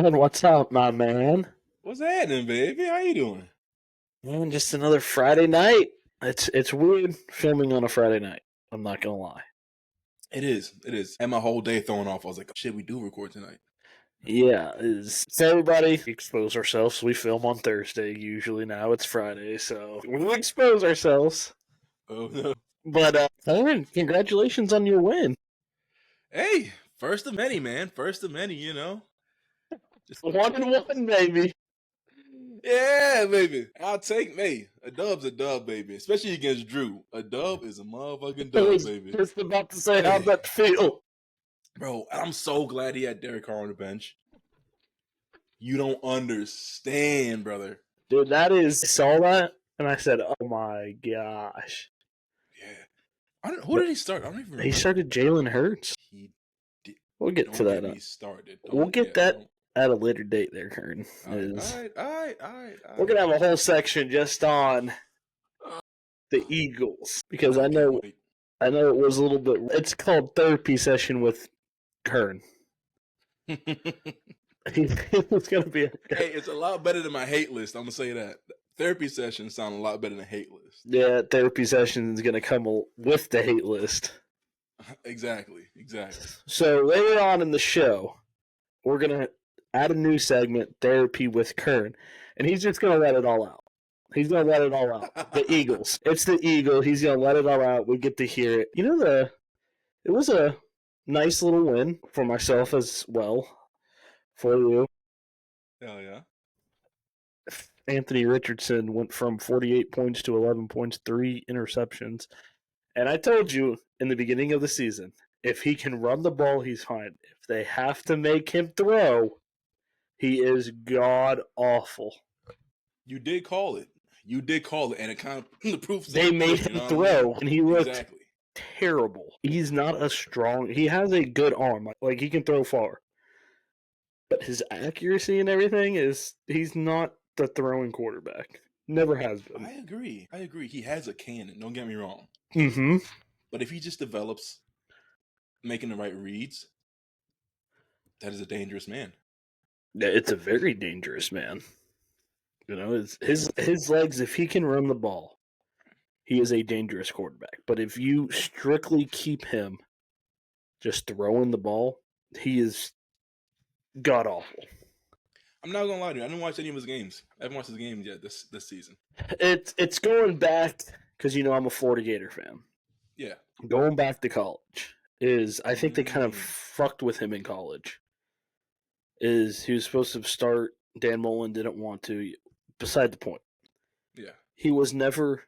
Kern, what's up, my man? What's happening, baby? How you doing? Man, just another Friday night. It's weird filming on a Friday night. I'm not gonna lie. It is. It is. Had my whole day thrown off. I was like, shit, we do record tonight. Yeah, is so everybody expose ourselves. We film on Thursday usually. Now it's Friday, so we expose ourselves. Oh no. But Kern, congratulations on your win. Hey, first of many, man. First of many, Just 1-1, baby. yeah, baby. I'll take me. A dub's a dub, baby. Especially against Drew. A dub is a motherfucking I dub, was baby. just about to say, how'd Hey, that feel? bro, I'm so glad he had Derek Carr on the bench. You don't understand, brother. Dude, I saw that and I said, oh my gosh. Yeah. Who did he start? I don't even remember. He started Jalen Hurts. He did. We'll get Don't to that. get me started. We'll get that Don't. at a later date there, Kern. All right. We're going to have a whole section just on the Eagles because I know it was a little bit. It's called therapy session with Kern. It's going to be. Hey, it's a lot better than my hate list. I'm gonna say that. Therapy sessions sound a lot better than hate list. Yeah, therapy session is going to come with the hate list. Exactly. So later on in the show, we're going to add a new segment, therapy with Kern, and he's just going to let it all out. He's going to let it all out. The Eagles. It's the Eagle. He's going to let it all out. We get to hear it. It was a nice little win for myself as well. For you. Hell yeah. Anthony Richardson went from 48 points to 11 points, 3 interceptions. And I told you in the beginning of the season, if he can run the ball, he's fine. If they have to make him throw, he is god awful. You did call it. And it kind of the proof. They made him throw, and he looked terrible. He's not he has a good arm. Like, he can throw far. But his accuracy and everything he's not the throwing quarterback. Never has been. I agree. He has a cannon. Don't get me wrong. Mm-hmm. But if he just develops making the right reads, that is a dangerous man. Yeah, it's a very dangerous man. His legs, if he can run the ball, he is a dangerous quarterback. But if you strictly keep him just throwing the ball, he is god awful. I'm not gonna lie to you. I didn't watch any of his games. I haven't watched his games yet this season. It's going back because I'm a Florida Gator fan. Yeah. Going back to college I think they kind of fucked with him in college. He was supposed to start. Dan Mullen didn't want to. Beside the point. Yeah. He was never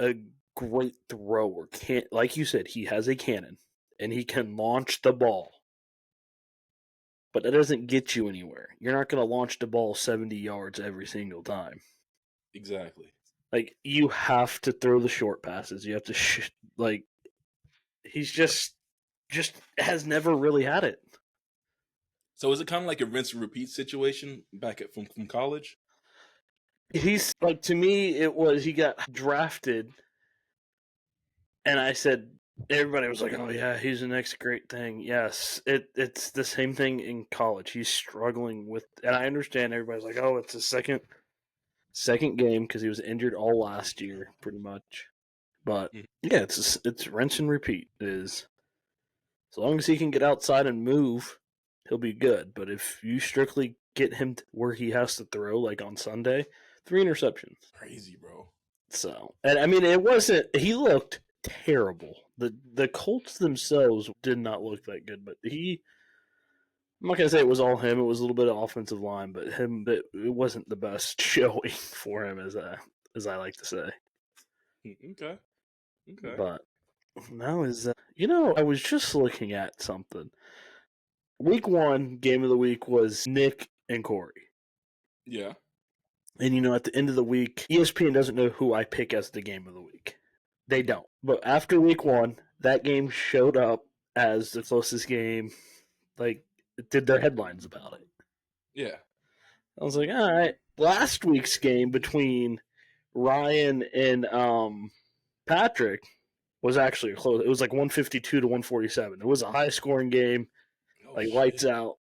a great thrower. Like you said, he has a cannon and he can launch the ball. But that doesn't get you anywhere. You're not going to launch the ball 70 yards every single time. Exactly. Like, you have to throw the short passes. You have to he's just has never really had it. So is it kind of like a rinse and repeat situation back from college? He's like, to me, it was he got drafted, and I said, everybody was like, oh yeah, he's the next great thing. Yes, it's the same thing in college. He's struggling with, and I understand everybody's like, oh, it's a second game because he was injured all last year, pretty much. But yeah, it's rinse and repeat. As long as he can get outside and move, he'll be good. But if you strictly get him to where he has to throw, like on Sunday, 3 interceptions. Crazy, bro. So, and I mean, it wasn't. He looked terrible. The Colts themselves did not look that good, but I'm not gonna say it was all him. It was a little bit of offensive line, but it wasn't the best showing for him, as I like to say. Okay. But now I was just looking at something. Week 1 game of the week was Nick and Corey. Yeah. And at the end of the week, ESPN doesn't know who I pick as the game of the week. They don't. But after week 1, that game showed up as the closest game. Like, did their headlines about it. Yeah. I was like, all right. Last week's game between Ryan and Patrick was actually close. It was like 152 to 147. It was a high-scoring game, lights out.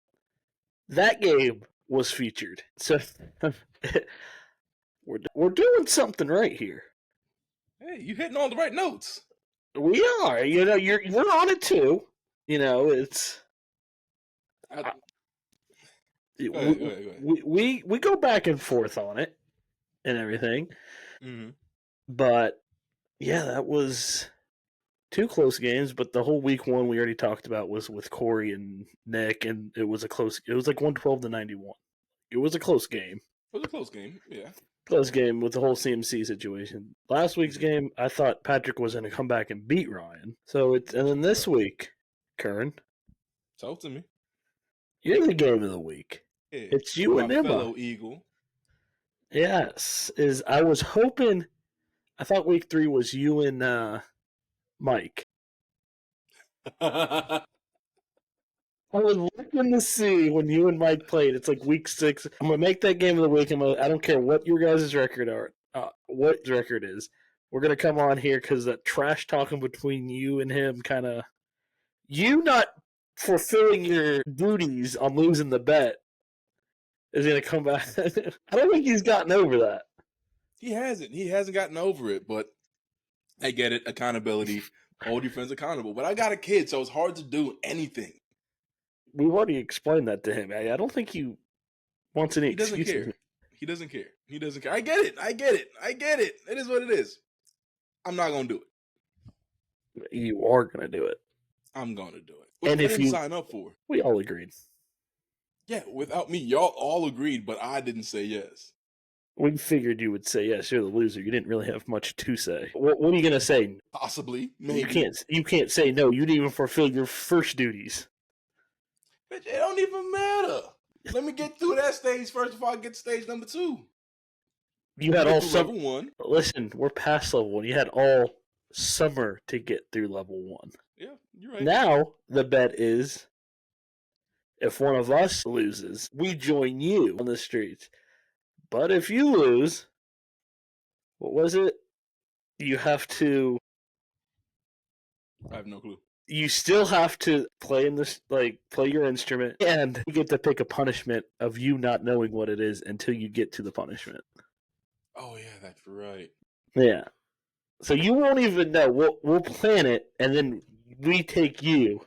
That game was featured. So we're doing something right here. Hey, you hitting all the right notes. We are. We're on it too. It's. Go We, ahead. we go back and forth on it and everything. Mm-hmm. But yeah, that was 2 close games. But the whole week 1 we already talked about was with Corey and Nick, and it was like 112-91. It was a close game. It was a close game, yeah. Close game with the whole CMC situation. Last week's game, I thought Patrick was going to come back and beat Ryan. And then this week, Kern, talk to me. You're the game of the week. Yeah. It's you and Emma. Fellow Eagle. Yes, I was hoping. I thought week 3 was you and Mike. I was looking to see when you and Mike played. It's like week 6. I'm gonna make that game of the week. I don't care what your guys' record are. What record is. We're gonna come on here because that trash talking between you and him kind of. You not fulfilling your duties on losing the bet is gonna come back. I don't think he's gotten over that. He hasn't gotten over it, but I get it. Accountability. Hold your friends accountable. But I got a kid, so it's hard to do anything. We've already explained that to him. I don't think he wants any excuses. He doesn't care. I get it. It is what it is. I'm not going to do it. You are going to do it. I'm going to do it. What did you sign up for? We all agreed. Yeah, without me, y'all all agreed, but I didn't say yes. We figured you would say yes. You're the loser. You didn't really have much to say. What are you going to say? Possibly, maybe. You can't say no. You didn't even fulfill your first duties. Bitch, it don't even matter. Let me get through that stage first before I get to stage number 2. You had all level 1. Listen, we're past level 1. You had all summer to get through level 1. Yeah, you're right. Now the bet is, if one of us loses, we join you on the streets. But if you lose, what was it? You have to. I have no clue. You still have to play play your instrument, and you get to pick a punishment of you not knowing what it is until you get to the punishment. Oh yeah, that's right. Yeah. So you won't even know. We'll plan it, and then we take you,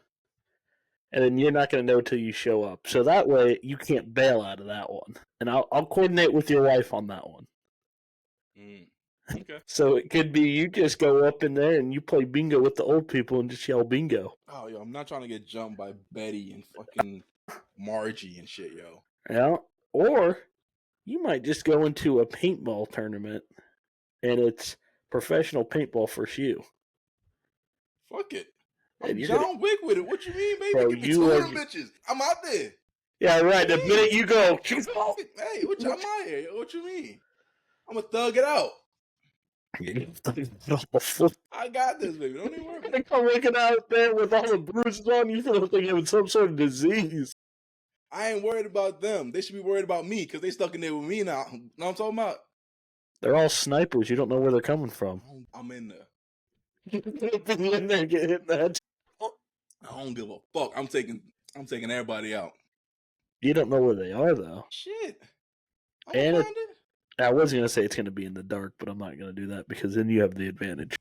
and then you're not going to know until you show up. So that way you can't bail out of that one, and I'll coordinate with your wife on that one. Okay. So it could be you just go up in there and you play bingo with the old people and just yell bingo. Oh, yo, I'm not trying to get jumped by Betty and fucking Margie and shit, yo. Yeah. Or you might just go into a paintball tournament and it's professional paintball for you. Fuck it. I'm John Wick with it. What you mean, baby? Bro, Give me 2 of them bitches. I'm out there. Yeah, right. The minute you go, hey, I'm out here. What you mean? I'm going to thug it out. I got this, baby. Don't even worry about it. I'm looking out there with all the bruises on you. Feel like you have some sort of disease. I ain't worried about them. They should be worried about me because they stuck in there with me now. You know what I'm talking about? They're all snipers. You don't know where they're coming from. I'm in there. In there, get hit in the head. I don't give a fuck. I'm taking everybody out. You don't know where they are, though. Shit. And find it. I was going to say it's going to be in the dark, but I'm not going to do that because then you have the advantage.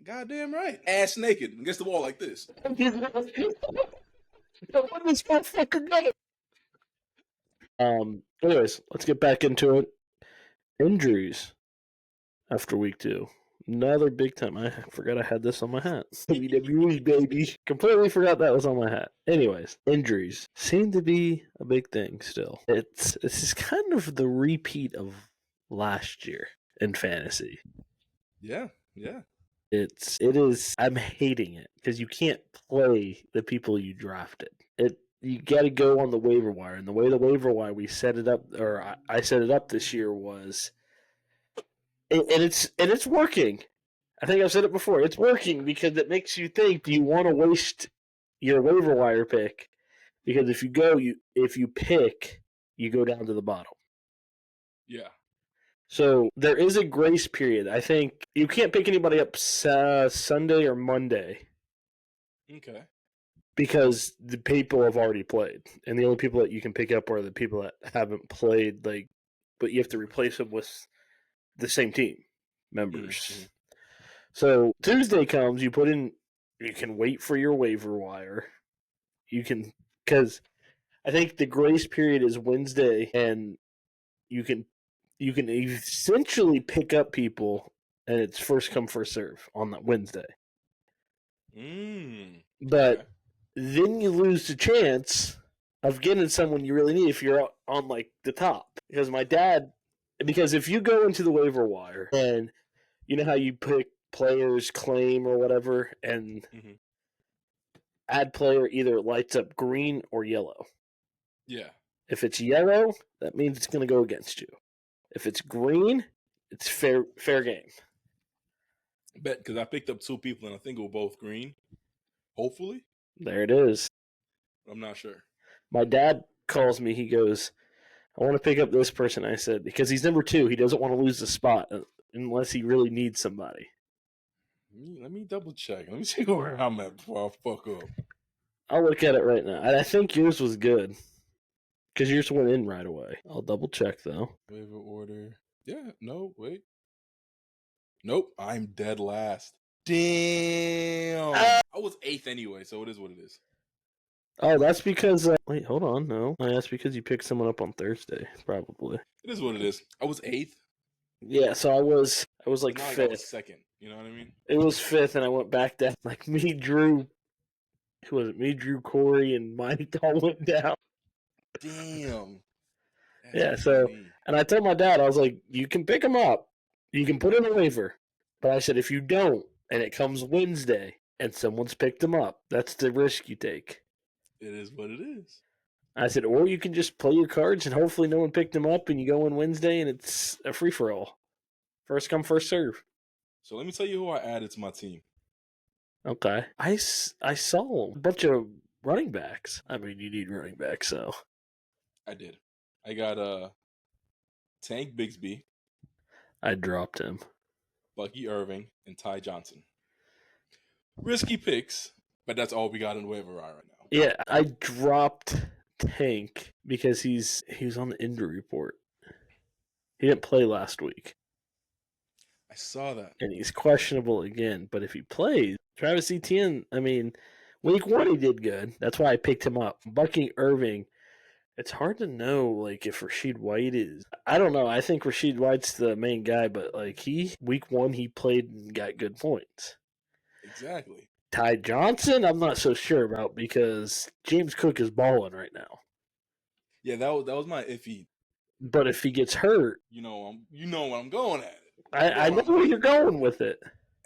Goddamn right. Ass naked against the wall like this. What this motherfucker got? Anyways, let's get back into it. Injuries after week 2. Another big time. I forgot I had this on my hat. WWE, baby. Completely forgot that was on my hat. Anyways, injuries seem to be a big thing still. This is kind of the repeat of last year in fantasy. Yeah. It is. I'm hating it because you can't play the people you drafted. You got to go on the waiver wire, and the way the waiver wire we set it up, or I set it up this year was, and it's working. I think I've said it before. It's working because it makes you think: do you want to waste your waiver wire pick? Because if you pick, you go down to the bottom. Yeah. So there is a grace period. I think you can't pick anybody up Sunday or Monday. Okay. because the people have already played, and the only people that you can pick up are the people that haven't played. Like, but you have to replace them with the same team members. Mm-hmm. So Tuesday comes, you put in, you can wait for your waiver wire. You can, because I think the grace period is Wednesday, and you can essentially pick up people, and it's first come first serve on that Wednesday. But Okay. then you lose the chance of getting someone you really need if you're on like the top. Because if you go into the waiver wire and you know how you pick players claim or whatever, and add player either lights up green or yellow. Yeah. If it's yellow, that means it's going to go against you. If it's green, it's fair game. I bet, because I picked up 2 people and I think they were both green. Hopefully. There it is. I'm not sure. My dad calls me. He goes, I want to pick up this person. I said, because he's number 2. He doesn't want to lose the spot unless he really needs somebody. Let me double check. Let me see where I'm at before I fuck up. I'll look at it right now. I think yours was good because yours went in right away. I'll double check, though. Waiver order. Yeah, no, wait. Nope, I'm dead last. Damn. I was 8th anyway, so it is what it is. Oh, that's because... wait, hold on. No. That's because you picked someone up on Thursday, probably. It is what it is. I was 8th. Yeah, so I was like not 5th. like I was 2nd. You know what I mean? It was 5th, and I went back down. Like me, Drew... Who was it? Me, Drew, Corey, and Mike all went down. Damn. That's Yeah, so... funny. And I told my dad, I was like, you can pick him up. You can put in a waiver. But I said, if you don't, and it comes Wednesday, and someone's picked him up, that's the risk you take. It is what it is. I said, or you can just play your cards, and hopefully no one picked him up, and you go in Wednesday, and it's a free-for-all. First come, first serve. So let me tell you who I added to my team. Okay. I saw a bunch of running backs. I mean, you need running backs, so. I did. I got Tank Bigsby. I dropped him. Bucky Irving, and Ty Johnson. Risky picks, but that's all we got in the waiver wire right now. Yeah, I dropped Tank because he was on the injury report. He didn't play last week. I saw that. And he's questionable again. But if he plays, Travis Etienne, I mean, week 1 he did good. That's why I picked him up. Bucky Irving, it's hard to know, like, if Rachaad White is... I don't know. I think Rachaad White's the main guy, but, like, week 1, he played and got good points. Exactly. Ty Johnson, I'm not so sure about because James Cook is balling right now. Yeah, that was my iffy. But if he gets hurt... You know what I'm going at. I know where you're going with it.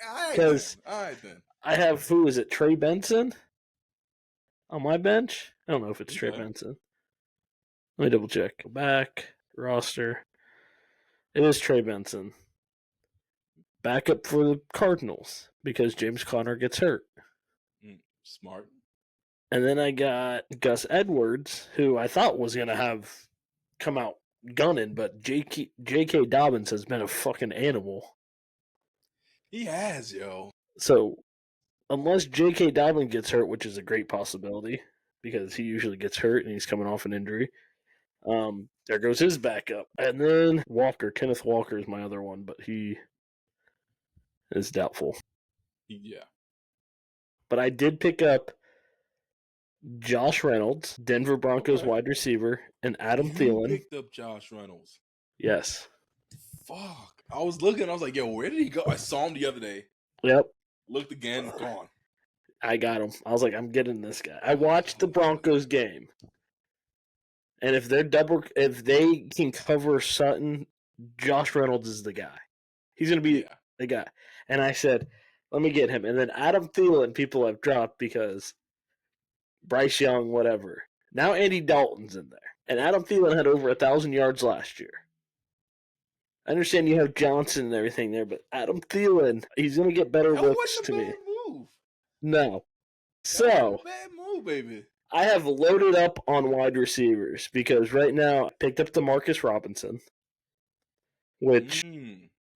All right, then. I have, who is it, Trey Benson on my bench? I don't know if it's Trey Benson. Let me double check. Go back, roster. It is Trey Benson. Backup for the Cardinals because James Conner gets hurt. Smart. And then I got Gus Edwards, who I thought was going to come out gunning, but J.K. Dobbins has been a fucking animal. He has, yo. So, unless J.K. Dobbins gets hurt, which is a great possibility, because he usually gets hurt and he's coming off an injury, there goes his backup. And then Kenneth Walker is my other one, but he is doubtful. Yeah. But I did pick up Josh Reynolds, Denver Broncos wide receiver, and Adam Thielen. You picked up Josh Reynolds. Yes. Fuck. I was looking. I was like, yo, where did he go? I saw him the other day. Yep. Looked again. Gone. I got him. I was like, I'm getting this guy. I watched the Broncos game. And if they can cover Sutton, Josh Reynolds is the guy. He's going to be the guy. And I said, let me get him. And then Adam Thielen, people have dropped because Bryce Young, whatever. Now Andy Dalton's in there. And Adam Thielen had over 1,000 yards last year. I understand you have Johnson and everything there, but Adam Thielen, he's going to get better looks to me. That wasn't a bad move. No. That wasn't a bad move, baby. I have loaded up on wide receivers because right now I picked up DeMarcus Robinson, which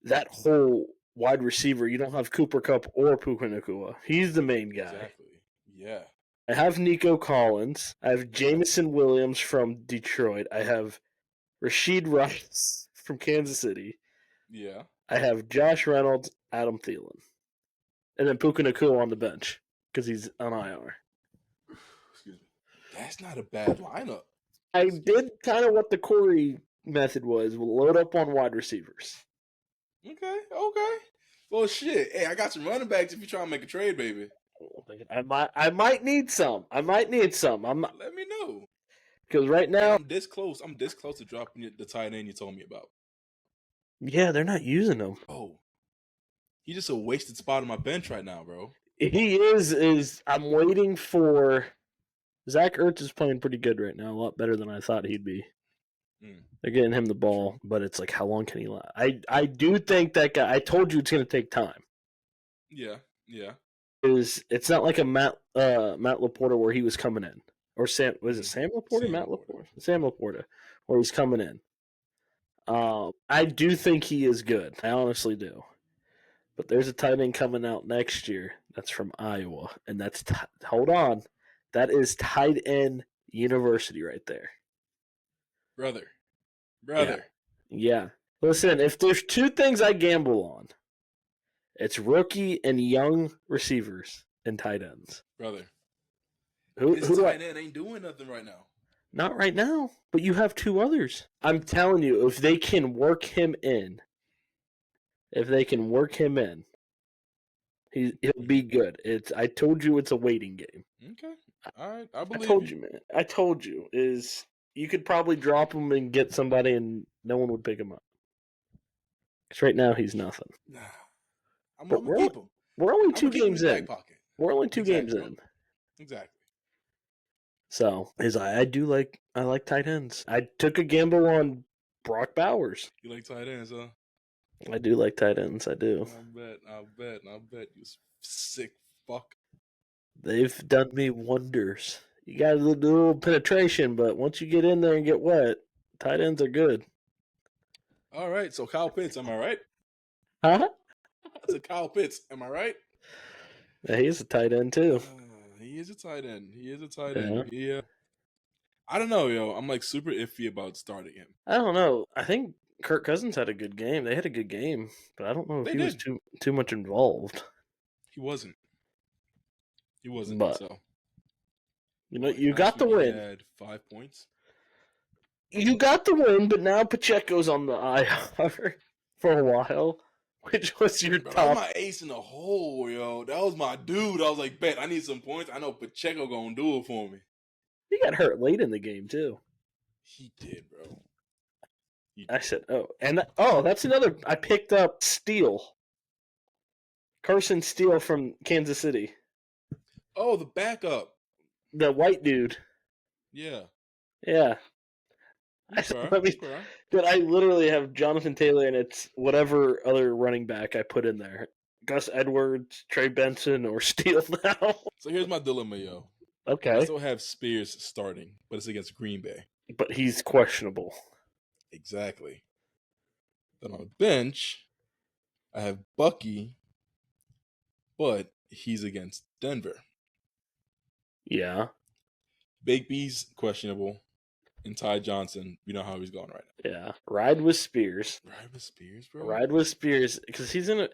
that whole wide receiver, you don't have Cooper Kupp or Puka Nacua. He's the main guy. Exactly. Yeah. I have Nico Collins. I have Jamison Williams from Detroit. I have Rashid Rice from Kansas City. Yeah. I have Josh Reynolds, Adam Thielen, and then Puka Nacua on the bench because he's on IR. Excuse me. That's not a bad lineup. I did kind of what the Corey method was. We'll load up on wide receivers. Okay. Well, shit. Hey, I got some running backs if you're trying to make a trade, baby. I might need some. I'm Let me know. Because right now, I'm this close. I'm this close to dropping the tight end you told me about. yeah, they're not using him. Oh, he's just a wasted spot on my bench right now, bro. He is. I'm waiting for. Zach Ertz is playing pretty good right now, a lot better than I thought he'd be. They're getting him the ball, but it's like, how long can he last? I do think that guy. I told you it's going to take time. Yeah. It's not like a Matt Laporta where he was coming in, or Sam Laporta, Matt Laporta, Sam Laporta, where he's coming in. I do think he is good. I honestly do. But there's a tight end coming out next year that's from Iowa, and that's hold on, that is tight end university right there. Brother. Yeah. Listen, if there's two things I gamble on, it's rookie and young receivers and tight ends. Brother. His tight end ain't doing nothing right now. Not right now, but you have two others. I'm telling you, if they can work him in, he'll be good. I told you it's a waiting game. Okay. All right. I believe I told you, man. I told you you could probably drop him and get somebody and no one would pick him up. Because right now he's nothing. Nah. I'm going to keep him. We're only two games in. We're only two games bro. in. Exactly. So I like tight ends. I took a gamble on Brock Bowers. You like tight ends, huh? I do like tight ends. I do. I'll bet. You sick fuck. They've done me wonders. You got a little penetration, but once you get in there and get wet, tight ends are good. All right, so Kyle Pitts, am I right? Huh? That's a Kyle Pitts, am I right? Yeah, he's a tight end too. He is a tight end. Yeah. I don't know, yo. I'm like super iffy about starting him. I don't know. I think Kirk Cousins had a good game. They had a good game, but I don't know if he was too much involved. He wasn't. But, so you got the win. He had 5 points. You got the win, but now Pacheco's on the IR for a while, which was your top. That was my ace in the hole, yo. That was my dude. I was like, bet I need some points. I know Pacheco gonna do it for me. He got hurt late in the game too. He did, bro. I said, that's another. I picked up Steele. Carson Steele from Kansas City. Oh, the backup. The white dude. Yeah. Yeah. I literally have Jonathan Taylor, and it's whatever other running back I put in there. Gus Edwards, Trey Benson, or Steele now. So here's my dilemma, yo. Okay. I still have Spears starting, but it's against Green Bay. But he's questionable. Exactly. Then on the bench, I have Bucky, but he's against Denver. Yeah. Big B's questionable. And Ty Johnson, you know how he's going right now. Yeah. Ride with Spears, bro. Ride with Spears, because he's in a...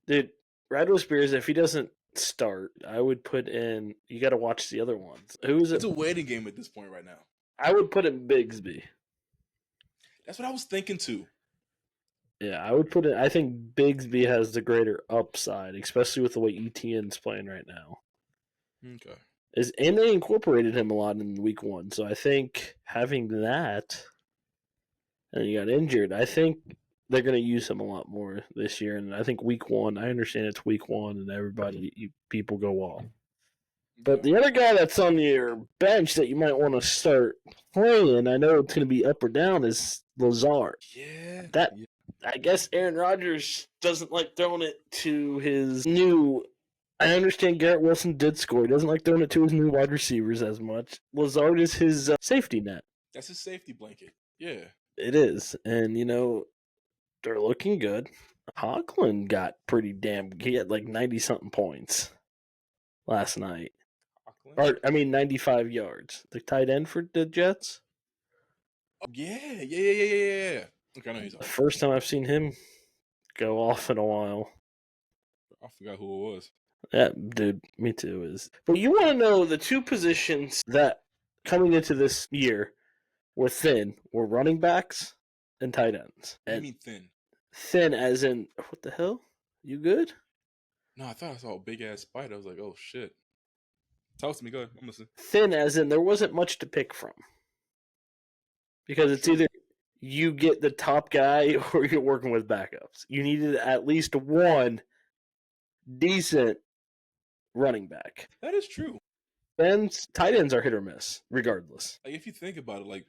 Dude, ride with Spears, if he doesn't start, I would put in... You got to watch the other ones. Who's it? It's a waiting game at this point right now. I would put in Bigsby. That's what I was thinking too. Yeah, I would put it... I think Bigsby has the greater upside, especially with the way ETN's playing right now. Okay. And they incorporated him a lot in week 1, so I think having that, and he got injured, I think they're going to use him a lot more this year. And I think week 1, I understand it's week 1, and people go off. But the other guy that's on your bench that you might want to start playing, I know it's going to be up or down, is Lazard. Yeah. I guess Aaron Rodgers doesn't like throwing it to his new... I understand Garrett Wilson did score. He doesn't like throwing it to his new wide receivers as much. Lazard is his safety net. That's his safety blanket. Yeah. It is. And, they're looking good. Hocklin got pretty damn... He had like 90-something points last night. Or 95 yards. The tight end for the Jets. Oh, yeah. Okay, I know he's The talking. first time I've seen him go off in a while. I forgot who it was. Yeah, dude, me too. But you want to know the two positions that coming into this year were thin were running backs and tight ends. What do you And mean thin? thin as in what the hell? You good? No, I thought I saw a big ass spider. I was like, oh shit. Talk to me, go ahead. I'm listening. Thin as in there wasn't much to pick from. Because it's either you get the top guy or you're working with backups. You needed at least one decent running back. That is true. And tight ends are hit or miss, regardless. Like if you think about it, like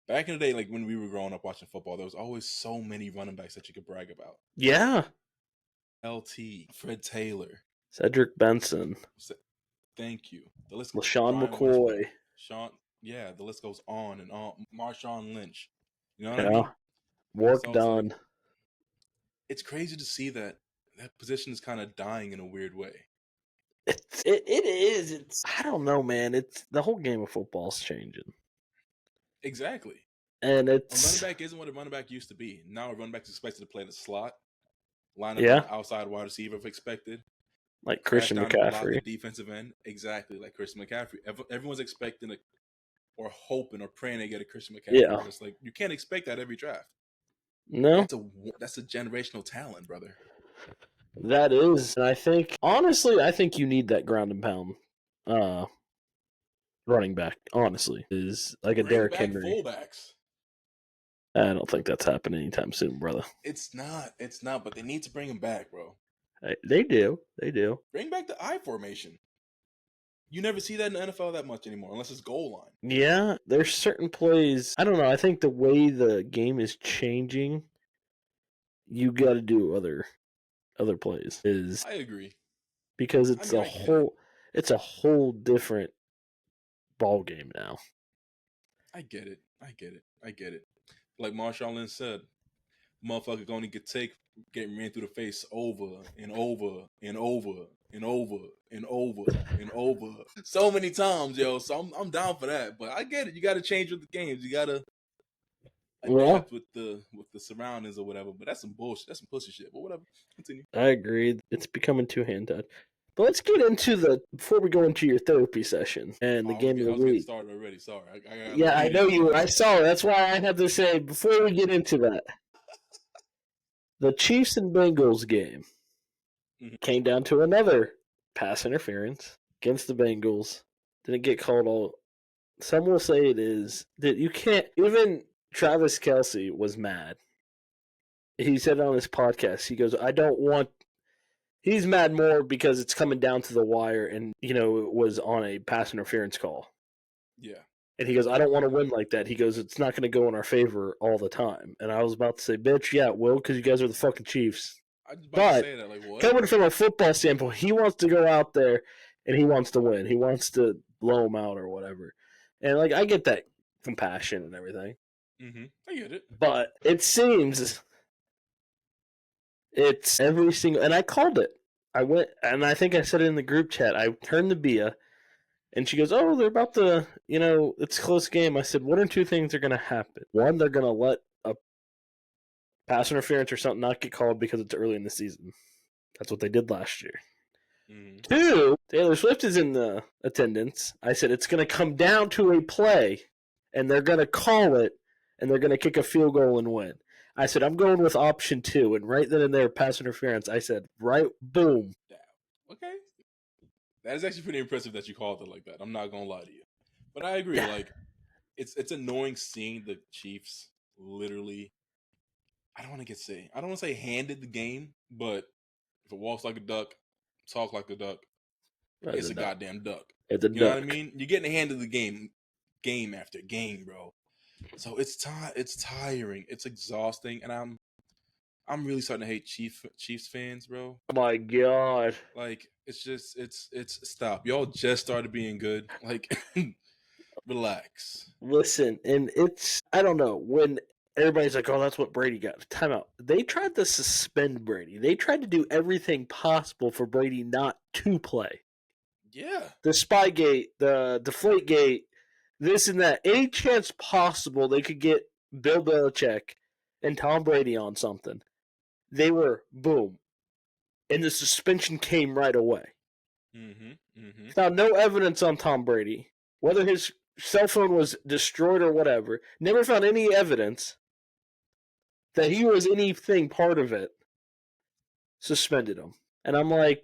back in the day, like when we were growing up watching football, there was always so many running backs that you could brag about. Yeah. LT, Fred Taylor, Cedric Benson. Thank you. The list LaShawn Brian McCoy. Westbrook, Sean, yeah, the list goes on and on. Marshawn Lynch. You know what I Yeah. mean? Work So done. It's crazy to see that position is kind of dying in a weird way. It is. I don't know, man. It's the whole game of football's changing. Exactly. And A running back isn't what a running back used to be. Now a running back is expected to play in the slot, line up in the outside wide receiver if expected. Like Christian McCaffrey. The defensive end. Exactly, like Christian McCaffrey. Everyone's expecting or hoping or praying they get a Christian McCaffrey. Yeah. It's like you can't expect that every draft. No. That's a generational talent, brother. That is. And I think you need that ground and pound running back, honestly. Is like a Derrick Henry. Fullbacks. I don't think that's happening anytime soon, brother. It's not, but they need to bring him back, bro. They do. Bring back the I formation. You never see that in the NFL that much anymore, unless it's goal line. Yeah, there's certain plays. I don't know. I think the way the game is changing, you got to do other plays. I agree. Because it's a whole different ball game now. I get it. Like Marshawn Lynch said, motherfucker gonna getting ran through the face over and over and over and over and over and over so many times, yo. So I'm down for that. But I get it. You got to change with the games. You got to adapt with the surroundings or whatever. But that's some bullshit. That's some pussy shit. But whatever. Continue. I agree. It's becoming too hand-tied. But let's get into before we go into your therapy session and the game of the week. I was getting started already. Sorry. I know you. I saw it. That's why I had to say before we get into that. The Chiefs and Bengals game came down to another pass interference against the Bengals. Didn't get called all. Some will say it is that you can't. Even Travis Kelce was mad. He said it on his podcast. He goes, "I don't want." He's mad more because it's coming down to the wire, and it was on a pass interference call. Yeah. And he goes, I don't want to win like that. He goes, it's not going to go in our favor all the time. And I was about to say, bitch, yeah, it will, because you guys are the fucking Chiefs. I was about to say that, like, what? Coming from a football standpoint, he wants to go out there and he wants to win. He wants to blow them out or whatever. And, I get that compassion and everything. Mm-hmm. I get it. But it seems it's every single, and I called it. I went, and I think I said it in the group chat. I turned the Bia. And she goes, oh, they're about to, it's a close game. I said, one or two things are going to happen. One, they're going to let a pass interference or something not get called because it's early in the season. That's what they did last year. Mm-hmm. Two, Taylor Swift is in the attendance. I said, it's going to come down to a play, and they're going to call it, and they're going to kick a field goal and win. I said, I'm going with option 2. And right then and there, pass interference, I said, right, boom. Okay. That is actually pretty impressive that you called it like that. I'm not gonna lie to you, but I agree. Like, it's annoying seeing the Chiefs literally. I don't want to say handed the game, but if it walks like a duck, talk like a duck, it's a goddamn duck. It's a duck. You know what I mean? You're getting handed the game after game, bro. So it's tiring, it's exhausting, and I'm really starting to hate Chiefs fans, bro. Oh my God. Like, it's stop. Y'all just started being good. Like, relax. Listen, and I don't know, when everybody's like, oh, that's what Brady got. Time out. They tried to suspend Brady. They tried to do everything possible for Brady not to play. Yeah. The Spygate, the Deflategate, this and that. Any chance possible they could get Bill Belichick and Tom Brady on something, they were boom. And the suspension came right away. Mm-hmm. Mm-hmm. Found no evidence on Tom Brady. Whether his cell phone was destroyed or whatever, never found any evidence that he was anything part of it. Suspended him. And I'm like,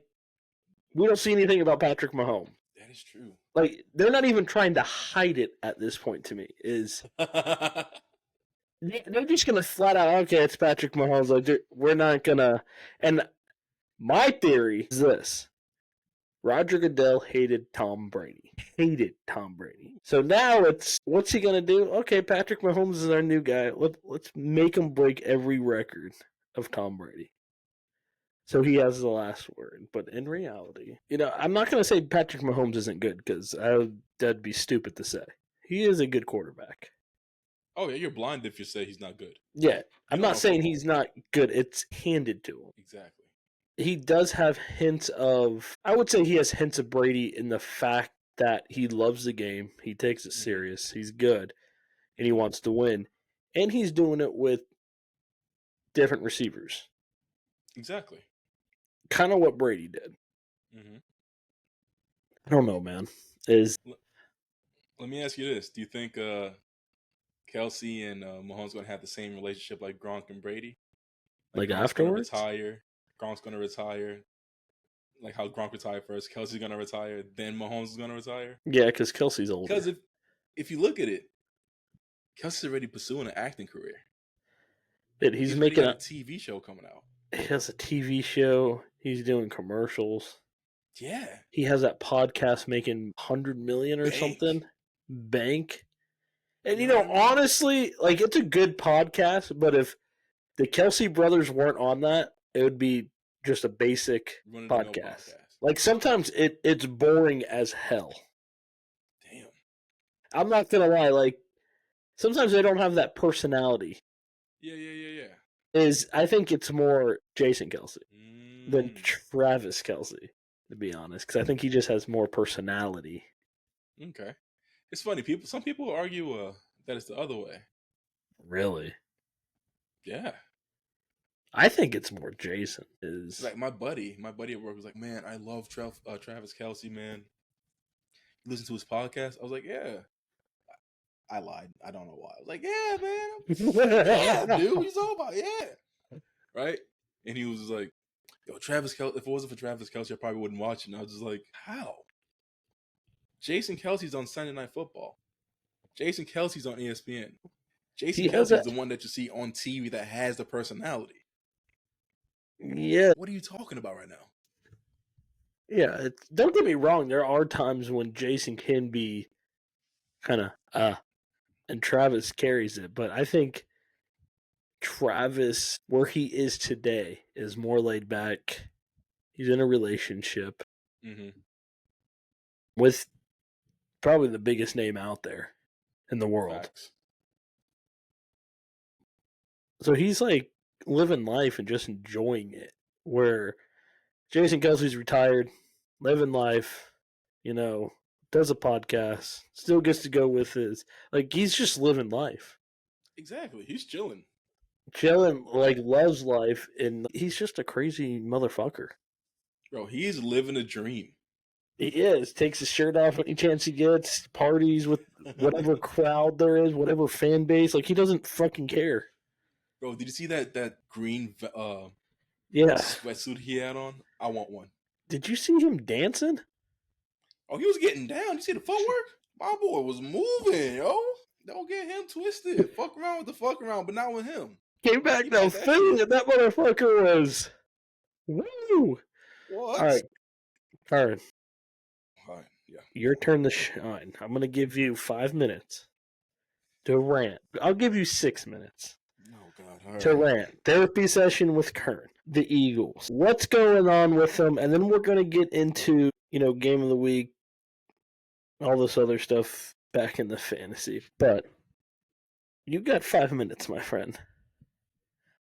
we don't see anything about Patrick Mahomes. That is true. Like, they're not even trying to hide it at this point to me. They're just going to flat out, okay, it's Patrick Mahomes. Like, we're not going to. And my theory is this. Roger Goodell hated Tom Brady. Hated Tom Brady. So now it's, what's he going to do? Okay, Patrick Mahomes is our new guy. Let's make him break every record of Tom Brady. So he has the last word. But in reality, I'm not going to say Patrick Mahomes isn't good because that'd be stupid to say. He is a good quarterback. Oh, yeah, you're blind if you say he's not good. Yeah, I'm not saying he's not good. It's handed to him. Exactly. He does have hints of, I would say he has hints of Brady in the fact that he loves the game. He takes it serious. He's good. And he wants to win. And he's doing it with different receivers. Exactly. Kind of what Brady did. Mm-hmm. I don't know, man. Let me ask you this. Do you think Kelsey and Mahomes going to have the same relationship like Gronk and Brady? Like Gronk's afterwards? Gonna retire. Gronk's going to retire. Like how Gronk retired first. Kelsey's going to retire. Then Mahomes is going to retire. Yeah, because Kelsey's older. Because if you look at it, Kelsey's already pursuing an acting career. He's making a TV show coming out. He has a TV show. He's doing commercials. Yeah. He has that podcast making $100 million or something. Bank. And honestly, like, it's a good podcast, but if the Kelsey brothers weren't on that, it would be just a basic podcast. Like, sometimes it's boring as hell. Damn. I'm not gonna lie, like, sometimes they don't have that personality. Yeah. I think it's more Jason Kelsey than Travis Kelsey, to be honest, because I think he just has more personality. Okay. It's funny. Some people argue that it's the other way. Really? Yeah. I think it's more Jason. Like my buddy at work was like, "Man, I love Travis Kelsey, man. You listen to his podcast?" I was like, "Yeah." I lied. I don't know why. I was like, "Yeah, man. Yeah, dude. What you talking about? Yeah." Right? And he was just like, "Yo, Travis Kelsey. If it wasn't for Travis Kelsey, I probably wouldn't watch it." And I was just like, "How?" Jason Kelsey's on Sunday Night Football. Jason Kelsey's on ESPN. Jason Kelsey's the one that you see on TV that has the personality. Yeah. What are you talking about right now? Yeah. Don't get me wrong. There are times when Jason can be kind of, and Travis carries it. But I think Travis, where he is today, is more laid back. He's in a relationship with probably the biggest name out there in the world. Facts. So he's like living life and just enjoying it. Where Jason Kelsey's retired, living life, does a podcast, still gets to go with his, like, he's just living life. Exactly. He's chilling. Like, loves life, and he's just a crazy motherfucker. Bro, he is living a dream. He is. Takes his shirt off any chance he gets, parties with whatever crowd there is, whatever fan base. Like, he doesn't fucking care. Bro, did you see that green sweatsuit he had on? I want one. Did you see him dancing? Oh, he was getting down. You see the footwork? My boy was moving, yo. Don't get him twisted. Fuck around with the fuck around, but not with him. Came back no food, and that motherfucker was... Woo! What? All right, Kern. All right, yeah. Your turn to shine. I'm going to give you 5 minutes to rant. I'll give you 6 minutes. Oh, God. All right. To rant. Therapy session with Kern. The Eagles. What's going on with them? And then we're going to get into, game of the week, all this other stuff back in the fantasy. But you got 5 minutes, my friend.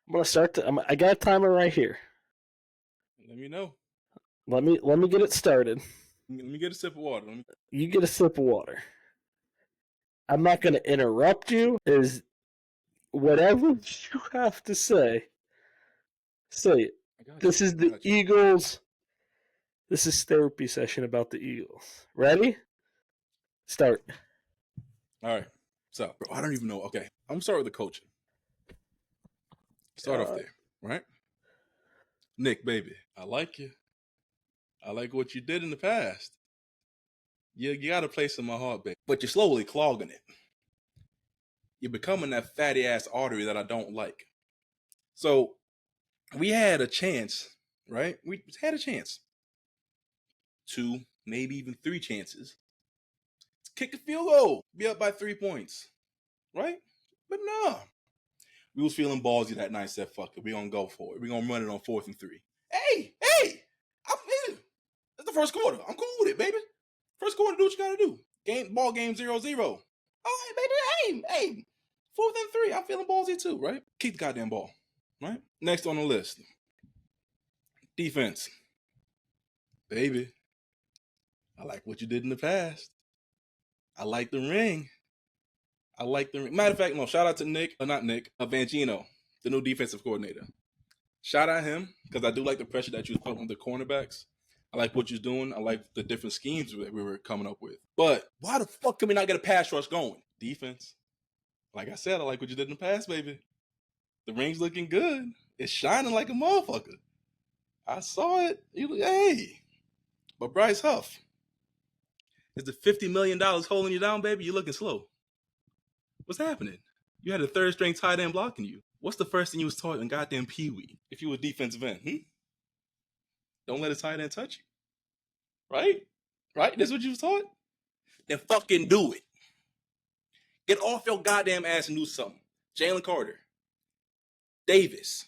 I'm going to start. I got a timer right here. Let me know. Let me get it started. Let me get a sip of water. You get a sip of water. I'm not going to interrupt you. Is whatever you have to say, say it. I got This you. is I the got you. Eagles. This is therapy session about the Eagles. Ready? Start. All right. So I don't even know. Okay, I'm gonna start with the coaching. Start off there, right? Nick, baby, I like you. I like what you did in the past. You got a place in my heart, baby. But you're slowly clogging it. You're becoming that fatty ass artery that I don't like. So we had a chance, right? We had a chance. 2, maybe even 3 chances. To kick a field goal. Be up by 3 points. Right? But no. We was feeling ballsy that night, said fuck it. We gonna go for it. We gonna run it on 4th and 3. Hey! I'm in. It's the first quarter. I'm cool with it, baby. First quarter, do what you gotta do. Ball game 0-0. All right, baby. Hey. 4th and 3. I'm feeling ballsy too, right? Keep the goddamn ball. Right? Next on the list. Defense. Baby. I like what you did in the past. I like the ring. Matter of fact, no, shout out to Vangino, the new defensive coordinator. Shout out him, because I do like the pressure that you was putting on the cornerbacks. I like what you're doing. I like the different schemes that we were coming up with. But why the fuck can we not get a pass rush going? Defense. Like I said, I like what you did in the past, baby. The ring's looking good. It's shining like a motherfucker. I saw it. Hey. But Bryce Huff, is the $50 million holding you down, baby? You're looking slow. What's happening? You had a third string tight end blocking you. What's the first thing you was taught in goddamn Pee Wee? If you were defensive end, don't let a tight end touch you. Right? That's what you was taught? Then fucking do it. Get off your goddamn ass and do something. Jalen Carter, Davis,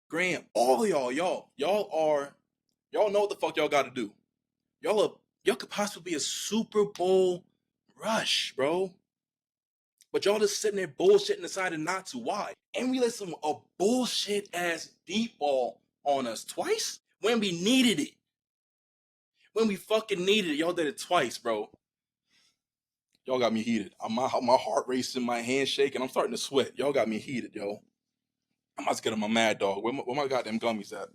Graham, all of y'all know what the fuck y'all gotta do. Y'all could possibly be a Super Bowl rush, bro. But y'all just sitting there bullshitting deciding not to. Why? And we let a bullshit ass deep ball on us twice when we needed it. When we fucking needed it, y'all did it twice, bro. Y'all got me heated. My heart racing, my hands shaking. I'm starting to sweat. Y'all got me heated, yo. I'm about to get on my Mad Dog. Where my goddamn gummies at?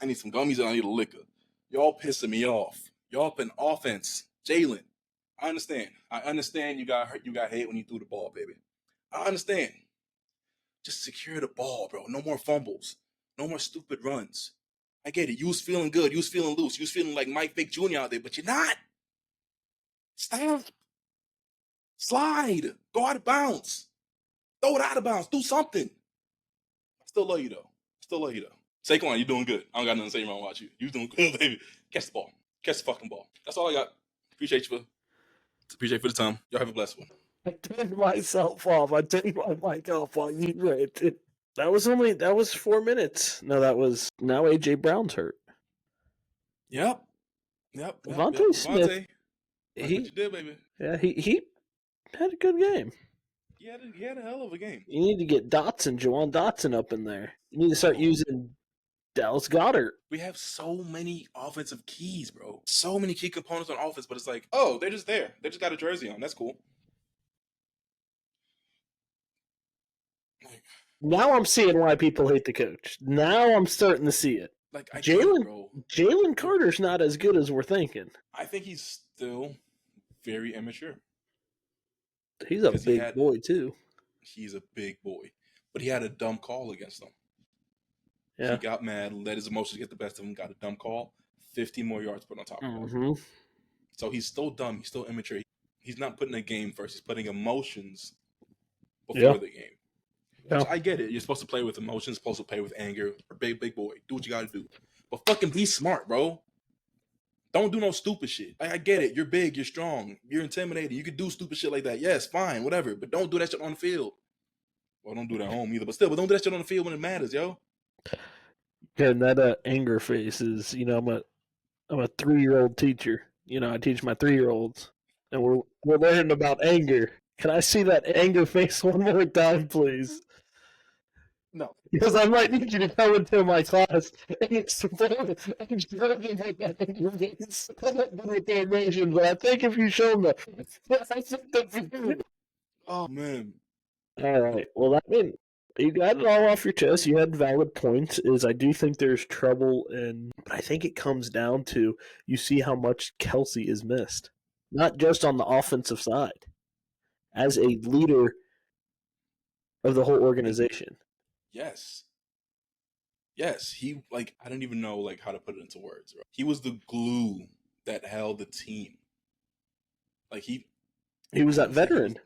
I need some gummies and I need a liquor. Y'all pissing me off. Y'all playing offense. Jalen, I understand you got hurt. You got hit when you threw the ball, baby. I understand. Just secure the ball, bro. No more fumbles. No more stupid runs. I get it. You was feeling good. You was feeling loose. You was feeling like Mike Vick Jr. out there, but you're not. Stop. Slide. Go out of bounds. Throw it out of bounds. Do something. I still love you, though. Saquon, you're doing good. I don't got nothing to say wrong about you. You doing good, baby. Catch the ball. Catch the fucking ball. That's all I got. Appreciate you for the time. Y'all have a blessed one. I turned myself off. I turned my mic off while you ranted. That was 4 minutes. No, now AJ Brown's hurt. Yep. Devontae Smith. Like what you did, baby. Yeah, he had a good game. He had a hell of a game. You need to get Jawan Dotson up in there. You need to start using Dallas Goedert. We have so many offensive keys, bro. So many key components on offense, but it's like, oh, they're just there. They just got a jersey on. That's cool. Now I'm seeing why people hate the coach. Now I'm starting to see it. Like Jalen Carter's not as good as we're thinking. I think he's still very immature. He's a big boy too. He's a big boy, but he had a dumb call against him. Yeah. He got mad, let his emotions get the best of him, got a dumb call, 50 more yards put on top of him. So he's still dumb. He's still immature. He's not putting a game first. He's putting emotions before the game. Which I get it. You're supposed to play with emotions, supposed to play with anger. Big boy. Do what you got to do. But fucking be smart, bro. Don't do no stupid shit. I get it. You're big. You're strong. You're intimidating. You can do stupid shit like that. Yes, fine, whatever. But don't do that shit on the field. Well, don't do that at home either. But still, don't do that shit on the field when it matters, yo. And that anger face is, I'm a 3-year-old teacher. I teach my 3-year-olds, and we're learning about anger. Can I see that anger face one more time, please? No. Because I might need you to come into my class and explain exactly what that means. I'm not good with the emotions, but I think if you show me, I think that. Oh man. All right. Well, I mean, you got it all off your chest. You had valid points. Is I do think there's trouble in, but I think it comes down to you see how much Kelsey is missed, not just on the offensive side, as a leader of the whole organization. Yes. Yes. He like I don't even know like how to put it into words. Right? He was the glue that held the team. Like He was that veteran.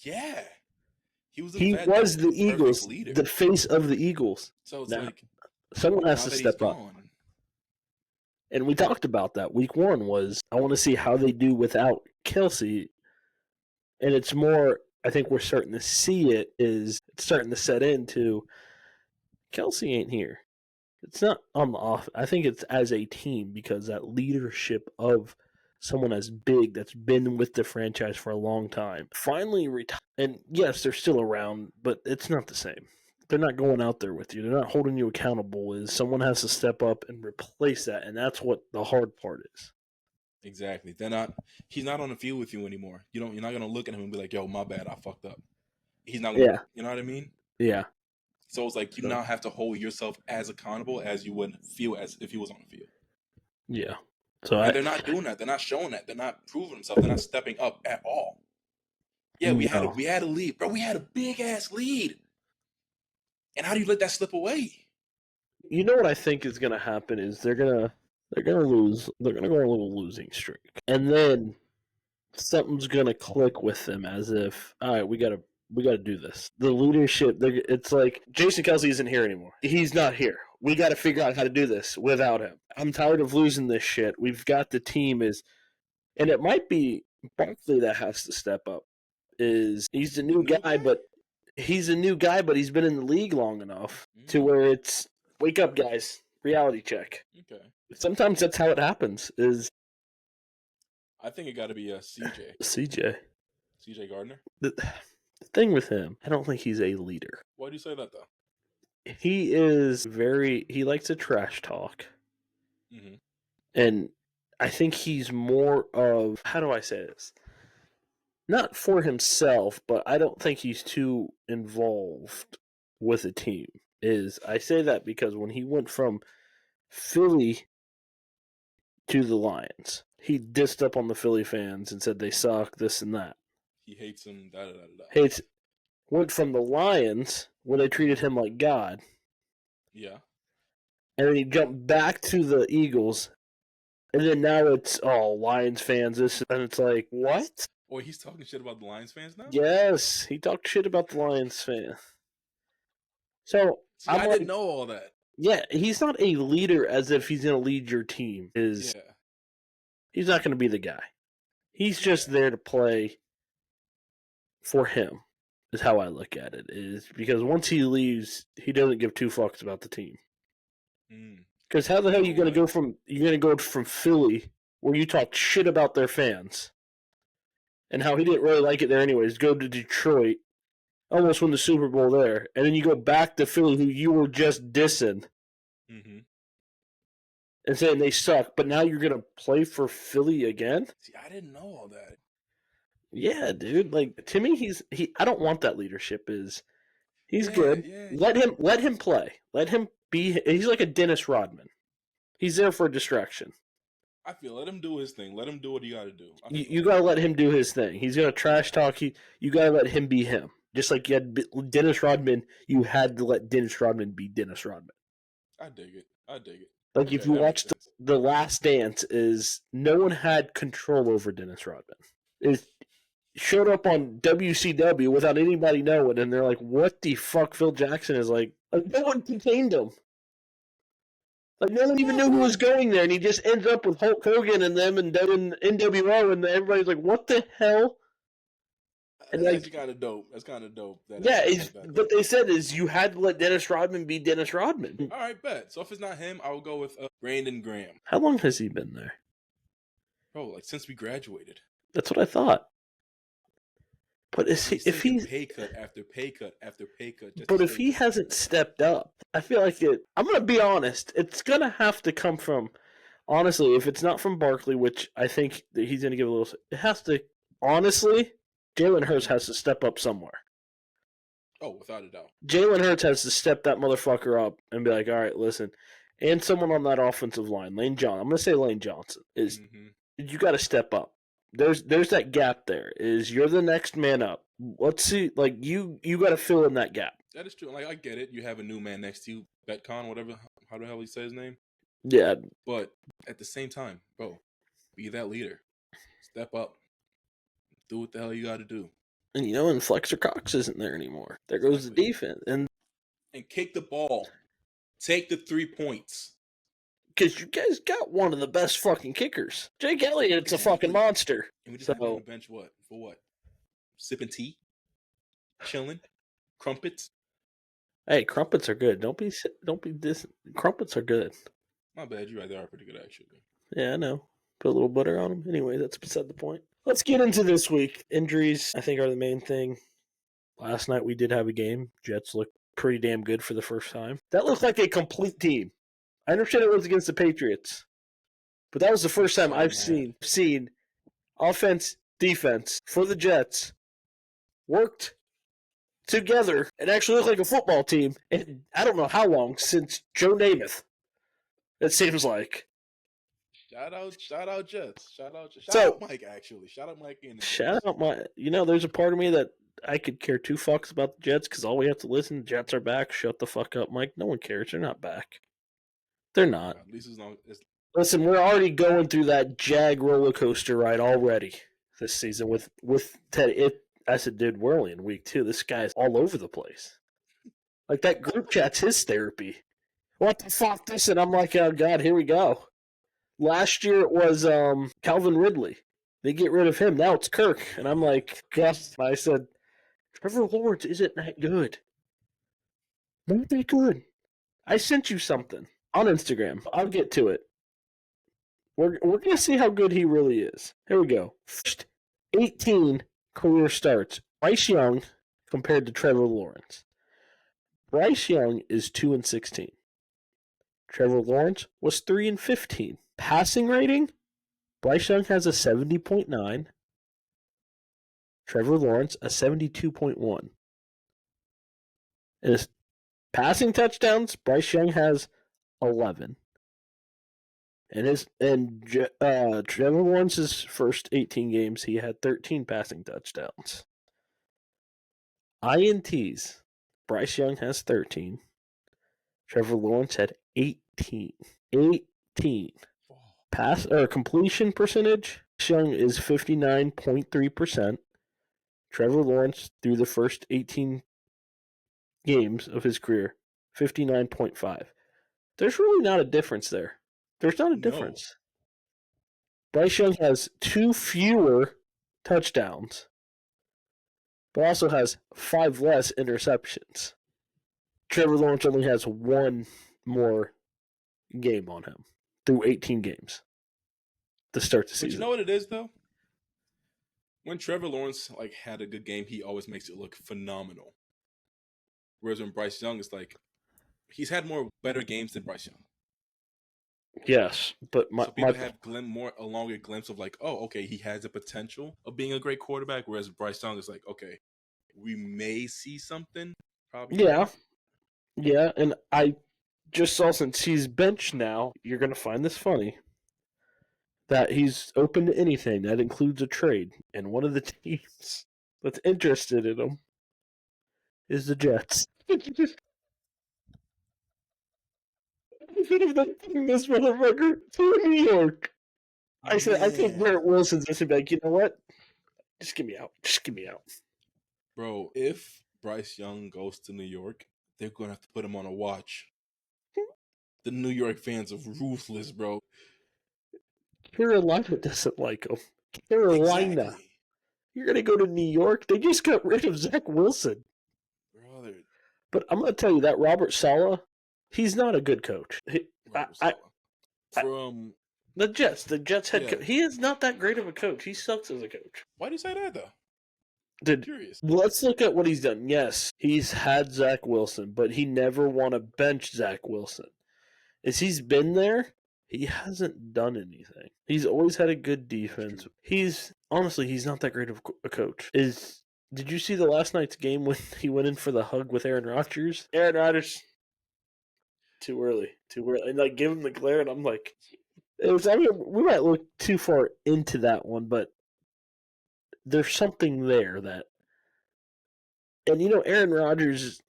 Yeah. He was a He vet that was was the the perfect Eagles, leader. the face of the Eagles. So it's Now, like someone has now to that he's step up. gone. And we talked about that. Week 1 was I want to see how they do without Kelsey. And it's more, I think we're starting to see it, is it's starting to set into Kelsey ain't here. It's not on the off. I think it's as a team because that leadership of someone as big that's been with the franchise for a long time finally retired. And yes, they're still around, but it's not the same. They're not going out there with you. They're not holding you accountable. Is someone has to step up and replace that, and that's what the hard part is. Exactly. They're not. He's not on the field with you anymore. You're not gonna look at him and be like, "Yo, my bad, I fucked up." He's not gonna. Yeah. You know what I mean? Yeah. So it's like you now have to hold yourself as accountable as you would feel as if he was on the field. Yeah. So And they're not doing that. They're not showing that. They're not proving themselves. They're not stepping up at all. Yeah, we had a lead, bro. We had a big ass lead. And how do you let that slip away? You know what I think is going to happen is they're going to lose. They're going to go on a little losing streak, and then something's going to click with them as if, all right, we got to do this. The leadership. It's like Jason Kelsey isn't here anymore. He's not here. We got to figure out how to do this without him. I'm tired of losing this shit. We've got the team and it might be Barkley that has to step up. He's the new guy, but he's been in the league long enough to where it's wake up, guys, reality check. Okay. Sometimes that's how it happens. I think it got to be CJ. CJ Gardner. The thing with him, I don't think he's a leader. Why do you say that though? He is he likes to trash talk, and I think he's more of, how do I say this? Not for himself, but I don't think he's too involved with the team. I say that because when he went from Philly to the Lions, he dissed up on the Philly fans and said they suck, this and that. He hates them. Went from the Lions when they treated him like God. Yeah. And then he jumped back to the Eagles. And then now it's, Lions fans, this, and it's like, what? Oh, he's talking shit about the Lions fans now? Yes, he talked shit about the Lions fans. So, see, I didn't know all that. Yeah, he's not a leader as if he's going to lead your team. He's not going to be the guy. He's just there to play for him, is how I look at it. Is because once he leaves, he doesn't give two fucks about the team. Because how the hell are you going to go from Philly, where you talk shit about their fans, and how he didn't really like it there anyways, go to Detroit, almost win the Super Bowl there, and then you go back to Philly, who you were just dissing, and saying they suck, but now you're going to play for Philly again? See, I didn't know all that. Yeah, dude. Like, to me, I don't want that leadership. He's good. Let him play. Let him be. He's like a Dennis Rodman. He's there for a distraction. I feel let him do his thing. Let him do what he got to do. You got to let him do his thing. He's gonna trash talk. You got to let him be him. Just like you had Dennis Rodman, you had to let Dennis Rodman be Dennis Rodman. I dig it. Like, okay, if you watch the Last Dance, is no one had control over Dennis Rodman. It showed up on WCW without anybody knowing, and they're like, "What the fuck?" Phil Jackson is like no one contained him. Like, no one even knew who was going there, and he just ends up with Hulk Hogan and them and NWO, and everybody's like, "What the hell?" And that's kind of dope. What they said is you had to let Dennis Rodman be Dennis Rodman. All right, bet. So if it's not him, I will go with Brandon Graham. How long has he been there? Bro, like since we graduated. That's what I thought. But is he, He's if taking he's pay cut after pay cut after pay cut just but to if stay he the same. hasn't stepped up, I feel like it. I'm gonna be honest. It's gonna have to come from honestly. If it's not from Barkley, which I think that he's gonna give a little, it has to. Honestly, Jalen Hurts has to step up somewhere. Oh, without a doubt. Jalen Hurts has to step that motherfucker up and be like, all right, listen, and someone on that offensive line, Lane Johnson. I'm gonna say Lane Johnson is. You got to step up. There's that gap there. Is you're the next man up. Let's see. Like you got to fill in that gap. That is true. Like I get it. You have a new man next to you, Betcon, whatever. How the hell he say his name? Yeah. But at the same time, bro, be that leader. Step up. Do what the hell you got to do. And and Flexer Cox isn't there anymore. There goes the defense. And kick the ball. Take the 3 points. Because you guys got one of the best fucking kickers. Jake Elliott's a fucking monster. And we just have him on the bench for what? Sipping tea? Chilling? Crumpets? Hey, crumpets are good. Don't be crumpets are good. My bad, you're right. They are pretty good, actually. Yeah, I know. Put a little butter on them. Anyway, that's beside the point. Let's get into this week. Injuries, I think, are the main thing. Last night we did have a game. Jets looked pretty damn good for the first time. That looked like a complete team. I understand it was against the Patriots, but that was the first time I've seen offense, defense for the Jets worked together and actually looked like a football team. And I don't know how long since Joe Namath. It seems like. Shout out Jets. Shout out Mike, actually. Shout out Mike. Shout out Mike. There's a part of me that I could care two fucks about the Jets because all we have to listen, Jets are back. Shut the fuck up, Mike. No one cares. They're not back. They're not. At least Listen, we're already going through that Jag roller coaster ride already this season with Teddy. I said, dude, we're only in week 2. This guy's all over the place. Like that group chat's his therapy. What the fuck this? And I'm like, oh god, here we go. Last year it was Calvin Ridley. They get rid of him. Now it's Kirk. And I'm like, Gus, I said, Trevor Lawrence isn't that good. Not that good. I sent you something on Instagram. I'll get to it. We're going to see how good he really is. Here we go. First 18 career starts. Bryce Young compared to Trevor Lawrence. Bryce Young is 2-16. Trevor Lawrence was 3-15. Passing rating, Bryce Young has a 70.9. Trevor Lawrence a 72.1. And his passing touchdowns, Bryce Young has 11. And Trevor Lawrence's first 18 games, he had 13 passing touchdowns. INTs, Bryce Young has 13. Trevor Lawrence had 18. 18. Pass or completion percentage, Bryce Young is 59.3%. Trevor Lawrence through the first 18 games of his career, 59.5. There's really not a difference there. There's not a difference. Bryce Young has 2 fewer touchdowns, but also has 5 less interceptions. Trevor Lawrence only has 1 more game on him through 18 games to start the season. But you know what it is, though? When Trevor Lawrence had a good game, he always makes it look phenomenal. Whereas when Bryce Young is he's had better games than Bryce Young. Yes, but so people have a longer glimpse of he has the potential of being a great quarterback. Whereas Bryce Young is okay, we may see something. Probably. Yeah, and I just saw since he's benched now, you're gonna find this funny that he's open to anything that includes a trade, and one of the teams that's interested in him is the Jets. Instead of them putting this motherfucker to New York. I said, I think Garrett Wilson's just like, you know what? Just get me out. Just get me out. Bro, if Bryce Young goes to New York, they're going to have to put him on a watch. The New York fans are ruthless, bro. Carolina doesn't like him. Carolina. Exactly. You're going to go to New York? They just got rid of Zach Wilson. Brother. But I'm going to tell you that Robert Saleh, he's not a good coach. From the Jets head coach. He is not that great of a coach. He sucks as a coach. Why do you say that, though? Dude, Curious. let's look at what he's done. Yes, he's had Zach Wilson, but he never won a bench Zach Wilson. As he's been there, he hasn't done anything. He's always had a good defense. He's not that great of a coach. Did you see the last night's game when he went in for the hug with Aaron Rodgers? Aaron Rodgers, too early, and like give him the glare, and I'm like, we might look too far into that one, but there's something there that, and Aaron Rodgers.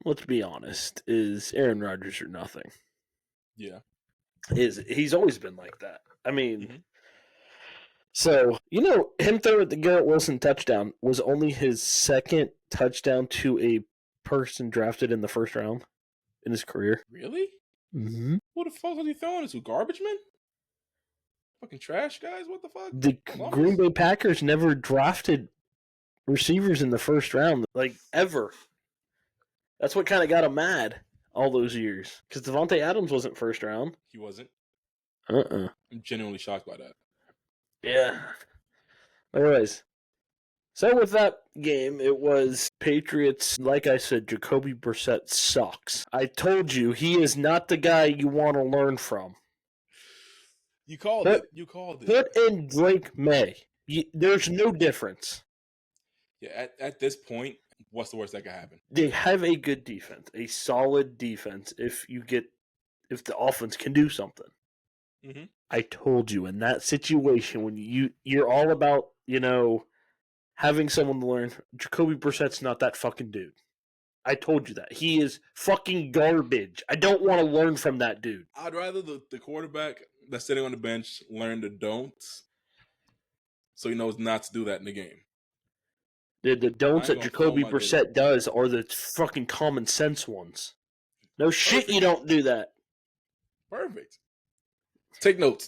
Let's be honest, is Aaron Rodgers or nothing. Yeah. He's always been like that. I mean, So, him throwing at the Garrett Wilson touchdown was only his second touchdown to a person drafted in the first round in his career. Really? Mm-hmm. What the fuck was he throwing it to? Garbage men? Fucking trash guys? What the fuck? The Green Bay Packers never drafted receivers in the first round, like, ever. That's what kind of got him mad all those years. Because Devontae Adams wasn't first round. He wasn't? I'm genuinely shocked by that. Yeah. Anyways, so with that game, it was Patriots. Like I said, Jacoby Brissett sucks. I told you, he is not the guy you want to learn from. You called it. Put in Drake May. There's no difference. Yeah, at this point, what's the worst that could happen? They have a good defense, a solid defense. If the offense can do something. Mm-hmm. I told you, in that situation, when you're all about, having someone to learn, Jacoby Brissett's not that fucking dude. I told you that. He is fucking garbage. I don't want to learn from that dude. I'd rather the quarterback that's sitting on the bench learn the don'ts so he knows not to do that in the game. The don'ts that Jacoby Brissett does are the fucking common sense ones. No shit, you don't do that. Perfect. Take notes.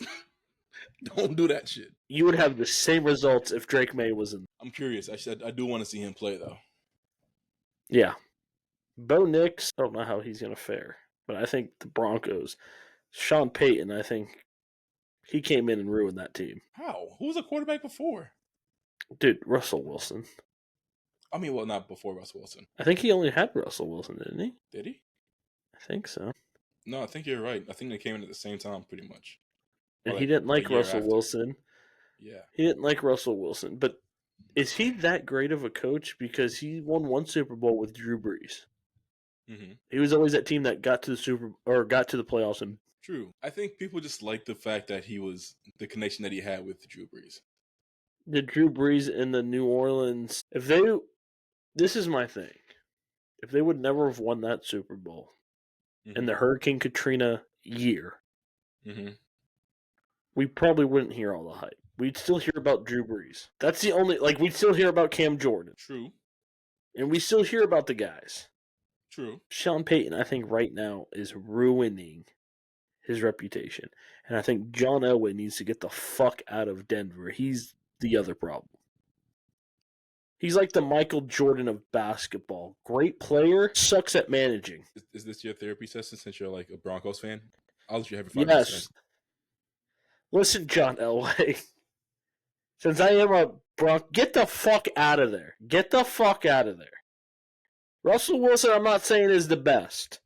Don't do that shit. You would have the same results if Drake May was in. I'm curious. I do want to see him play, though. Yeah. Bo Nix, I don't know how he's going to fare. But I think the Broncos, Sean Payton, I think he came in and ruined that team. How? Who was a quarterback before? Dude, Russell Wilson. I mean, well, not before Russell Wilson. I think he only had Russell Wilson, didn't he? Did he? I think so. No, I think you're right. I think they came in at the same time, pretty much. And he didn't like Russell Wilson. Yeah. He didn't like Russell Wilson. But is he that great of a coach? Because he won one Super Bowl with Drew Brees. Mm-hmm. He was always that team that got to the playoffs. And true. I think people just like the fact that he was the connection that he had with Drew Brees. The Drew Brees in the New Orleans. This is my thing. If they would never have won that Super Bowl in the Hurricane Katrina year, we probably wouldn't hear all the hype. We'd still hear about Drew Brees. That's the only, we'd still hear about Cam Jordan. True. And we still hear about the guys. True. Sean Payton, I think, right now is ruining his reputation. And I think John Elway needs to get the fuck out of Denver. He's the other problem. He's like the Michael Jordan of basketball. Great player, sucks at managing. Is this your therapy session since you're like a Broncos fan? I'll let you have your 5 minutes. Yes. Listen, John Elway. Since I am a Bronco, get the fuck out of there. Get the fuck out of there. Russell Wilson, I'm not saying is the best.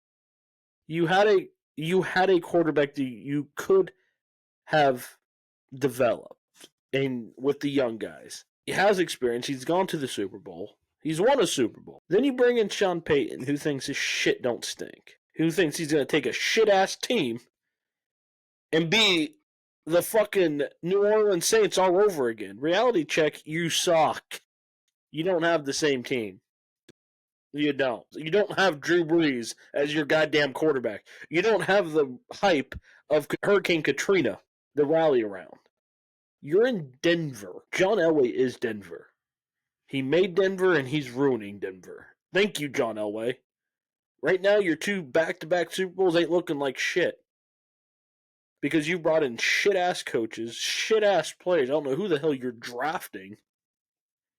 You had a quarterback that you could have developed, and with the young guys. He has experience. He's gone to the Super Bowl. He's won a Super Bowl. Then you bring in Sean Payton, who thinks his shit don't stink. Who thinks he's going to take a shit-ass team and be the fucking New Orleans Saints all over again. Reality check, you suck. You don't have the same team. You don't. You don't have Drew Brees as your goddamn quarterback. You don't have the hype of Hurricane Katrina, the rally around. You're in Denver. John Elway is Denver. He made Denver, and he's ruining Denver. Thank you, John Elway. Right now, your 2 back-to-back Super Bowls ain't looking like shit. Because you brought in shit-ass coaches, shit-ass players. I don't know who the hell you're drafting.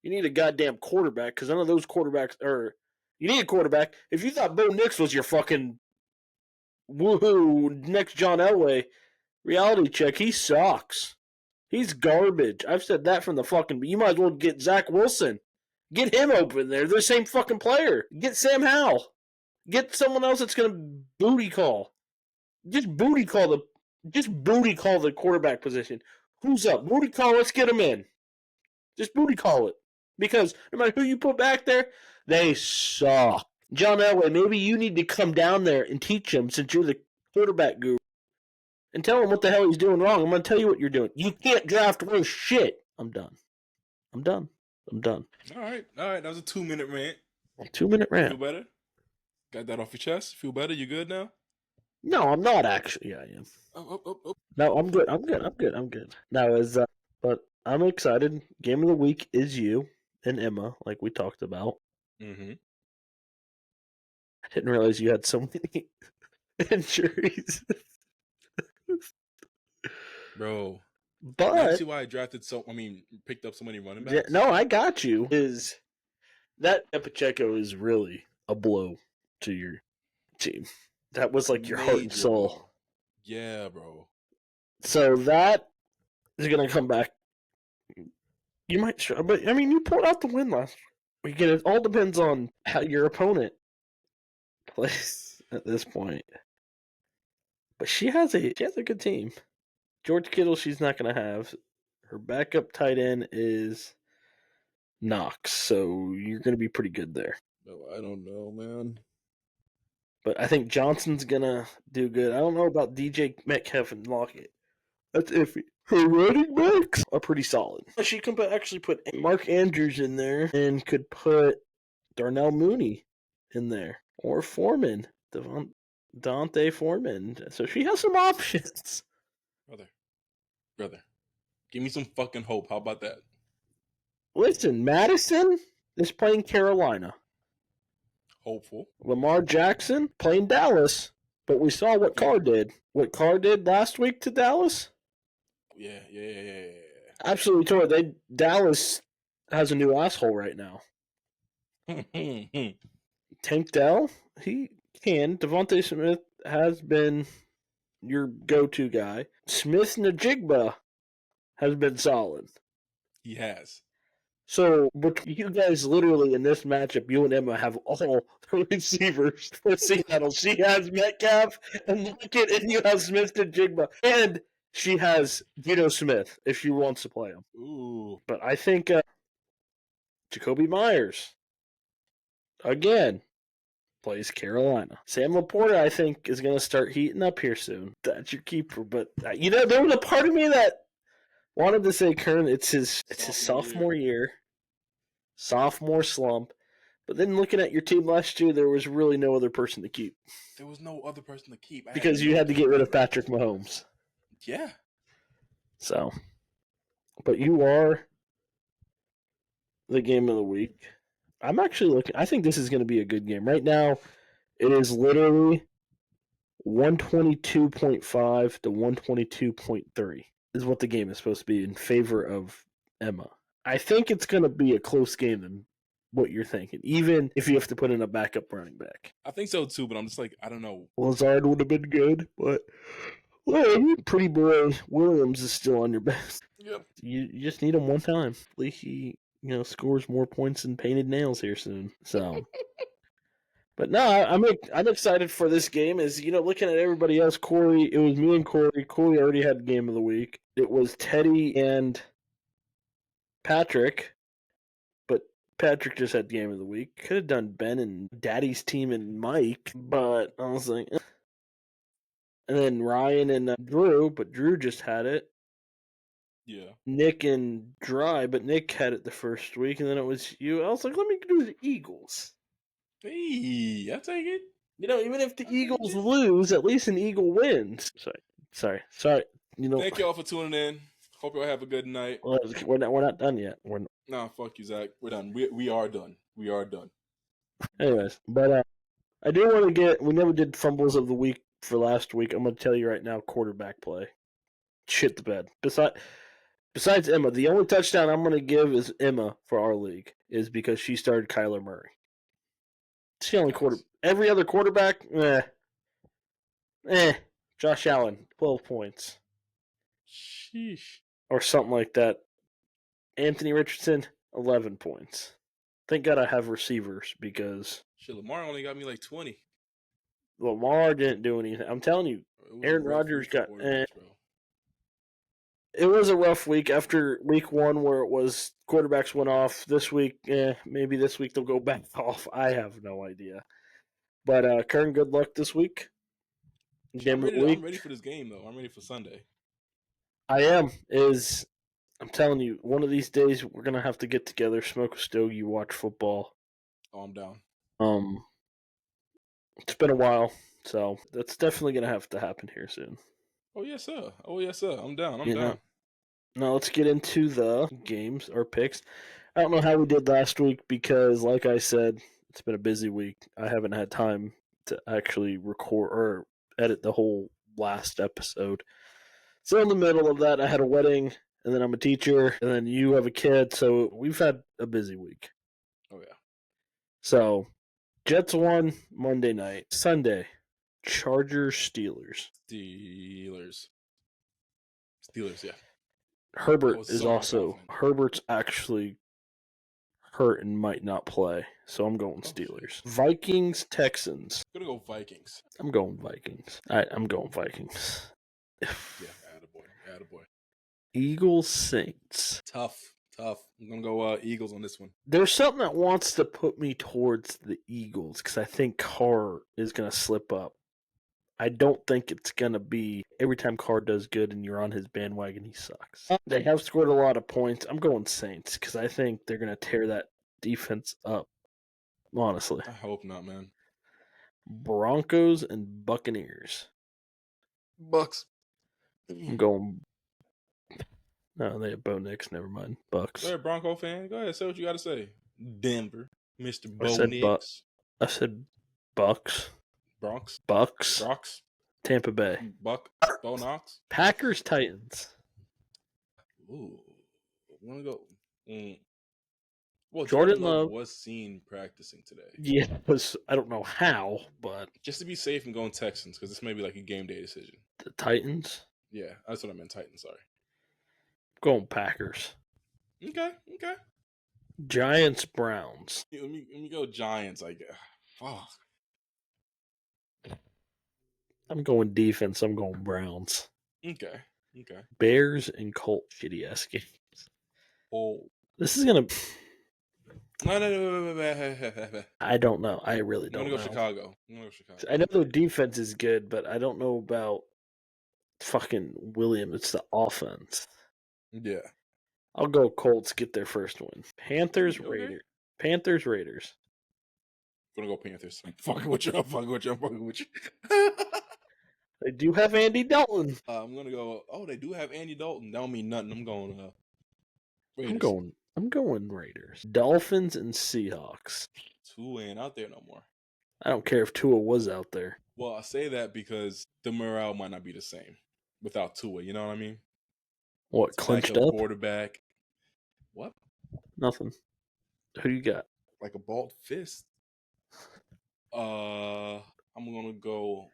You need a goddamn quarterback, because none of those quarterbacks are... You need a quarterback. If you thought Bo Nix was your fucking woohoo next John Elway, reality check, he sucks. He's garbage. I've said that from the fucking... You might as well get Zach Wilson. Get him open there. They're the same fucking player. Get Sam Howell. Get someone else that's gonna booty call. Just booty call the quarterback position. Who's up? Booty call. Let's get him in. Just booty call it. Because no matter who you put back there, they suck. John Elway, maybe you need to come down there and teach him since you're the quarterback guru. And tell him what the hell he's doing wrong. I'm going to tell you what you're doing. You can't draft worse shit. I'm done. All right. That was a 2-minute rant. A 2-minute rant. Feel better? Got that off your chest? Feel better? You good now? No, I'm not actually. Yeah, I am. Oh. No, I'm good. I'm good. Now, but I'm excited. Game of the week is you and Emma, like we talked about. Mm-hmm. I didn't realize you had so many injuries. Bro. But now you see why I picked up so many running backs? No, I got you. That Pacheco is really a blow to your team. That was like your heart and soul. Bro. Yeah, bro. So that is going to come back. You might struggle, but you pulled out the win last week. It all depends on how your opponent plays at this point. But she has a good team. George Kittle, she's not going to have. Her backup tight end is Knox, so you're going to be pretty good there. No, I don't know, man. But I think Johnson's going to do good. I don't know about DJ Metcalf and Lockett. That's iffy. Her running backs are pretty solid. She can actually put Mark Andrews in there and could put Darnell Mooney in there. Or Foreman. Dante Foreman. So she has some options. Brother. Give me some fucking hope. How about that? Listen, Madison is playing Carolina. Hopeful. Lamar Jackson playing Dallas. But we saw what Carr did. What Carr did last week to Dallas? Yeah. Absolutely tore. Dallas has a new asshole right now. Tank Dell, he can. Devontae Smith has been your go-to guy. Smith Najigba has been solid. He has. So, you guys literally in this matchup, you and Emma have all the receivers for Seattle. She has Metcalf and Lockett, and you have Smith Najigba. And she has Geno Smith if she wants to play him. Ooh. But I think Jacoby Myers, again, plays Carolina. Sam Laporta, I think, is going to start heating up here soon. That's your keeper. But, there was a part of me that wanted to say, Kern, it's his sophomore year. Sophomore slump. But then looking at your team last year, there was really no other person to keep. There was no other person to keep. Because you had to get rid of Patrick Mahomes. Yeah. So, but you are the game of the week. I'm actually looking. I think this is going to be a good game. Right now, it is literally 122.5 to 122.3 is what the game is supposed to be in favor of Emma. I think it's going to be a close game than what you're thinking, even if you have to put in a backup running back. I think so too, but I'm just like, I don't know. Lazard would have been good, but pretty boy Williams is still on your bench. Yep. You just need him one time. At least he scores more points than painted nails here soon. So, but no, I'm excited for this game. As looking at everybody else, Corey, it was me and Corey. Corey already had game of the week. It was Teddy and Patrick, but Patrick just had game of the week. Could have done Ben and Daddy's team and Mike, but I was like, and then Ryan and Drew, but Drew just had it. Yeah. Nick and Dry, but Nick had it the first week, and then it was you. I was like, let me do the Eagles. Hey, I'll take it. Even if the Eagles lose, at least an Eagle wins. Sorry. Thank y'all for tuning in. Hope y'all have a good night. Well, we're not done yet. Nah, fuck you, Zach. We're done. We are done. We are done. Anyways, but I do want to we never did fumbles of the week for last week. I'm going to tell you right now, quarterback play. Shit the bed. Besides Emma, the only touchdown I'm going to give is Emma for our league is because she started Kyler Murray. It's the only quarter. Every other quarterback, Josh Allen, 12 points. Sheesh. Or something like that. Anthony Richardson, 11 points. Thank God I have receivers because Shit, Lamar only got me like 20. Lamar didn't do anything. I'm telling you, It was Aaron a rough Rodgers week for got. quarterbacks, bro. It was a rough week after week 1 where it was quarterbacks went off. This week, maybe this week they'll go back off. I have no idea. But Kern, good luck this week. Shit, Game of the I'm week. ready for this game though. I'm ready for Sunday. I am. I'm telling you, one of these days we're gonna have to get together, smoke a stogie, watch football. Oh, I'm down. It's been a while, so that's definitely gonna have to happen here soon. Oh yes, sir. Oh yes, sir. I'm down. I'm You know. down. Now let's get into the games or picks. I don't know how we did last week because, like I said, it's been a busy week. I haven't had time to actually record or edit the whole last episode. So in the middle of that, I had a wedding, and then I'm a teacher, and then you have a kid. So we've had a busy week. Oh yeah. So Jets won Monday night. Sunday, Chargers Steelers. Steelers, yeah. I Herbert was is so also confident. Herbert's actually hurt and might not play, so I'm going Steelers. Vikings Texans. I'm gonna go Vikings. I'm going Vikings. I'm going Vikings. Yeah, attaboy. Eagles Saints. Tough. I'm gonna go Eagles on this one. There's something that wants to put me towards the Eagles because I think Carr is going to slip up. I don't think it's going to be every time Carr does good and you're on his bandwagon, he sucks. They have scored a lot of points. I'm going Saints because I think they're going to tear that defense up, honestly. I hope not, man. Broncos and Buccaneers. Bucks. I'm going. No, they have Bo Nix. Never mind. Bucks. Go ahead, Bronco fan. Go ahead. Say what you got to say. Denver, Mr. Bo Nix. I said Bucks. Bronx. Bucks. Brox. Tampa Bay. Buck. Bo Knox. Packers Titans. Ooh, I'm gonna go. Well, Jordan Love was seen practicing today. Yeah, I don't know how, but just to be safe, I'm going Texans because this may be like a game day decision. The Titans. Yeah, that's what I meant. Titans. Sorry. Going Packers. Okay. Giants Browns. Let me go Giants. I guess. Fuck. I'm going defense. I'm going Browns. Okay. Bears and Colts. Shitty ass games. Oh. This is gonna. No. I don't know. I really don't know. I'm gonna go Chicago. I know their defense is good, but I don't know about fucking Williams. It's the offense. Yeah. I'll go Colts. Get their first win. Panthers Okay. Raiders. Panthers Raiders. I'm gonna go Panthers. I'm fucking with you. They do have Andy Dalton. I'm gonna go. Oh, they do have Andy Dalton. That don't mean nothing. I'm going Raiders. I'm going Raiders. Dolphins and Seahawks. Tua ain't out there no more. I don't care if Tua was out there. Well, I say that because the morale might not be the same without Tua. You know what I mean? What, it's clinched like up? Quarterback. What? Nothing. Who do you got? Like a bald fist. I'm gonna go.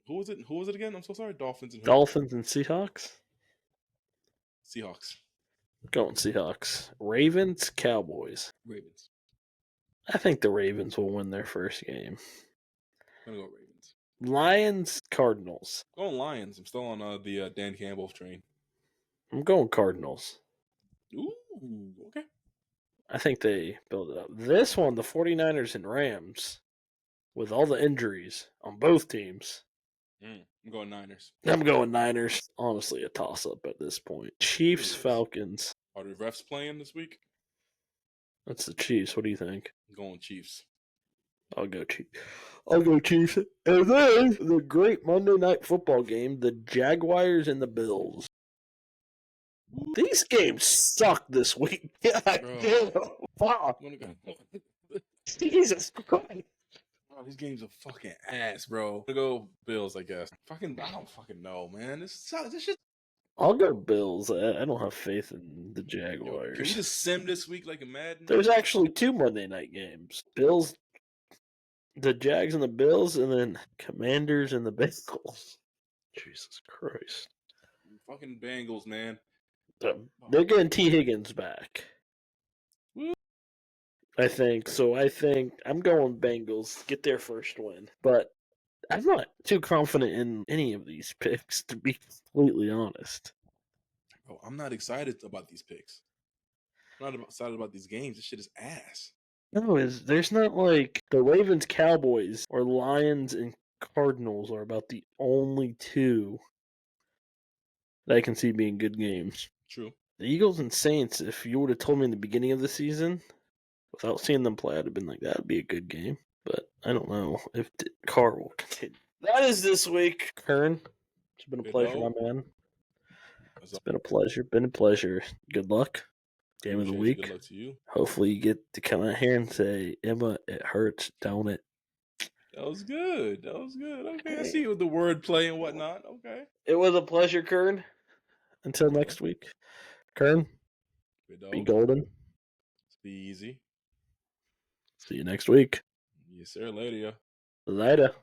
Who was it again? I'm so sorry. Dolphins and Seahawks. Seahawks. Going Seahawks. Ravens, Cowboys. Ravens. I think the Ravens will win their first game. I'm gonna go Ravens. Lions, Cardinals. Going Lions. I'm still on the Dan Campbell train. I'm going Cardinals. Ooh, okay. I think they build it up. This one, the 49ers and Rams, with all the injuries on both teams. I'm going Niners. I'm going Niners. Honestly, a toss-up at this point. Chiefs, Falcons. Are the refs playing this week? That's the Chiefs. What do you think? I'm going Chiefs. I'll go Chiefs. And then the great Monday Night Football game, the Jaguars and the Bills. These games suck this week. God damn. Fuck. Jesus Christ. Oh, these games are fucking ass, bro. I'm gonna go Bills, I guess. I don't fucking know, man. This shit. I'll go Bills. I don't have faith in the Jaguars. Can we just sim this week like a Madden? There's actually 2 Monday night games. Bills, the Jags and the Bills, and then Commanders and the Bengals. Jesus Christ. Fucking Bengals, man. They're getting T. Higgins back. I think so. I think I'm going Bengals. Get their first win, but I'm not too confident in any of these picks, to be completely honest. Oh, I'm not excited about these picks. I'm not excited about these games. This shit is ass. No, there's not like the Ravens, Cowboys, or Lions and Cardinals are about the only two that I can see being good games. True. The Eagles and Saints, if you would have told me in the beginning of the season, without seeing them play, I'd have been like, that would be a good game. But I don't know if Carr will continue. That is this week, Kern. It's been a Good pleasure, my dog. man. That's It's all. been a pleasure. Been a pleasure. Good luck. Game of the Appreciate you. Good week. luck to you. Hopefully you get to come out here and say, Emma, it hurts, don't it? That was good. That was good. Okay, I Hey. see you with the wordplay and whatnot. Okay. It was a pleasure, Kern. Until Yeah. next week. Kern, Good be dog. golden. Be easy. See you next week. Yes, sir. Later. Later.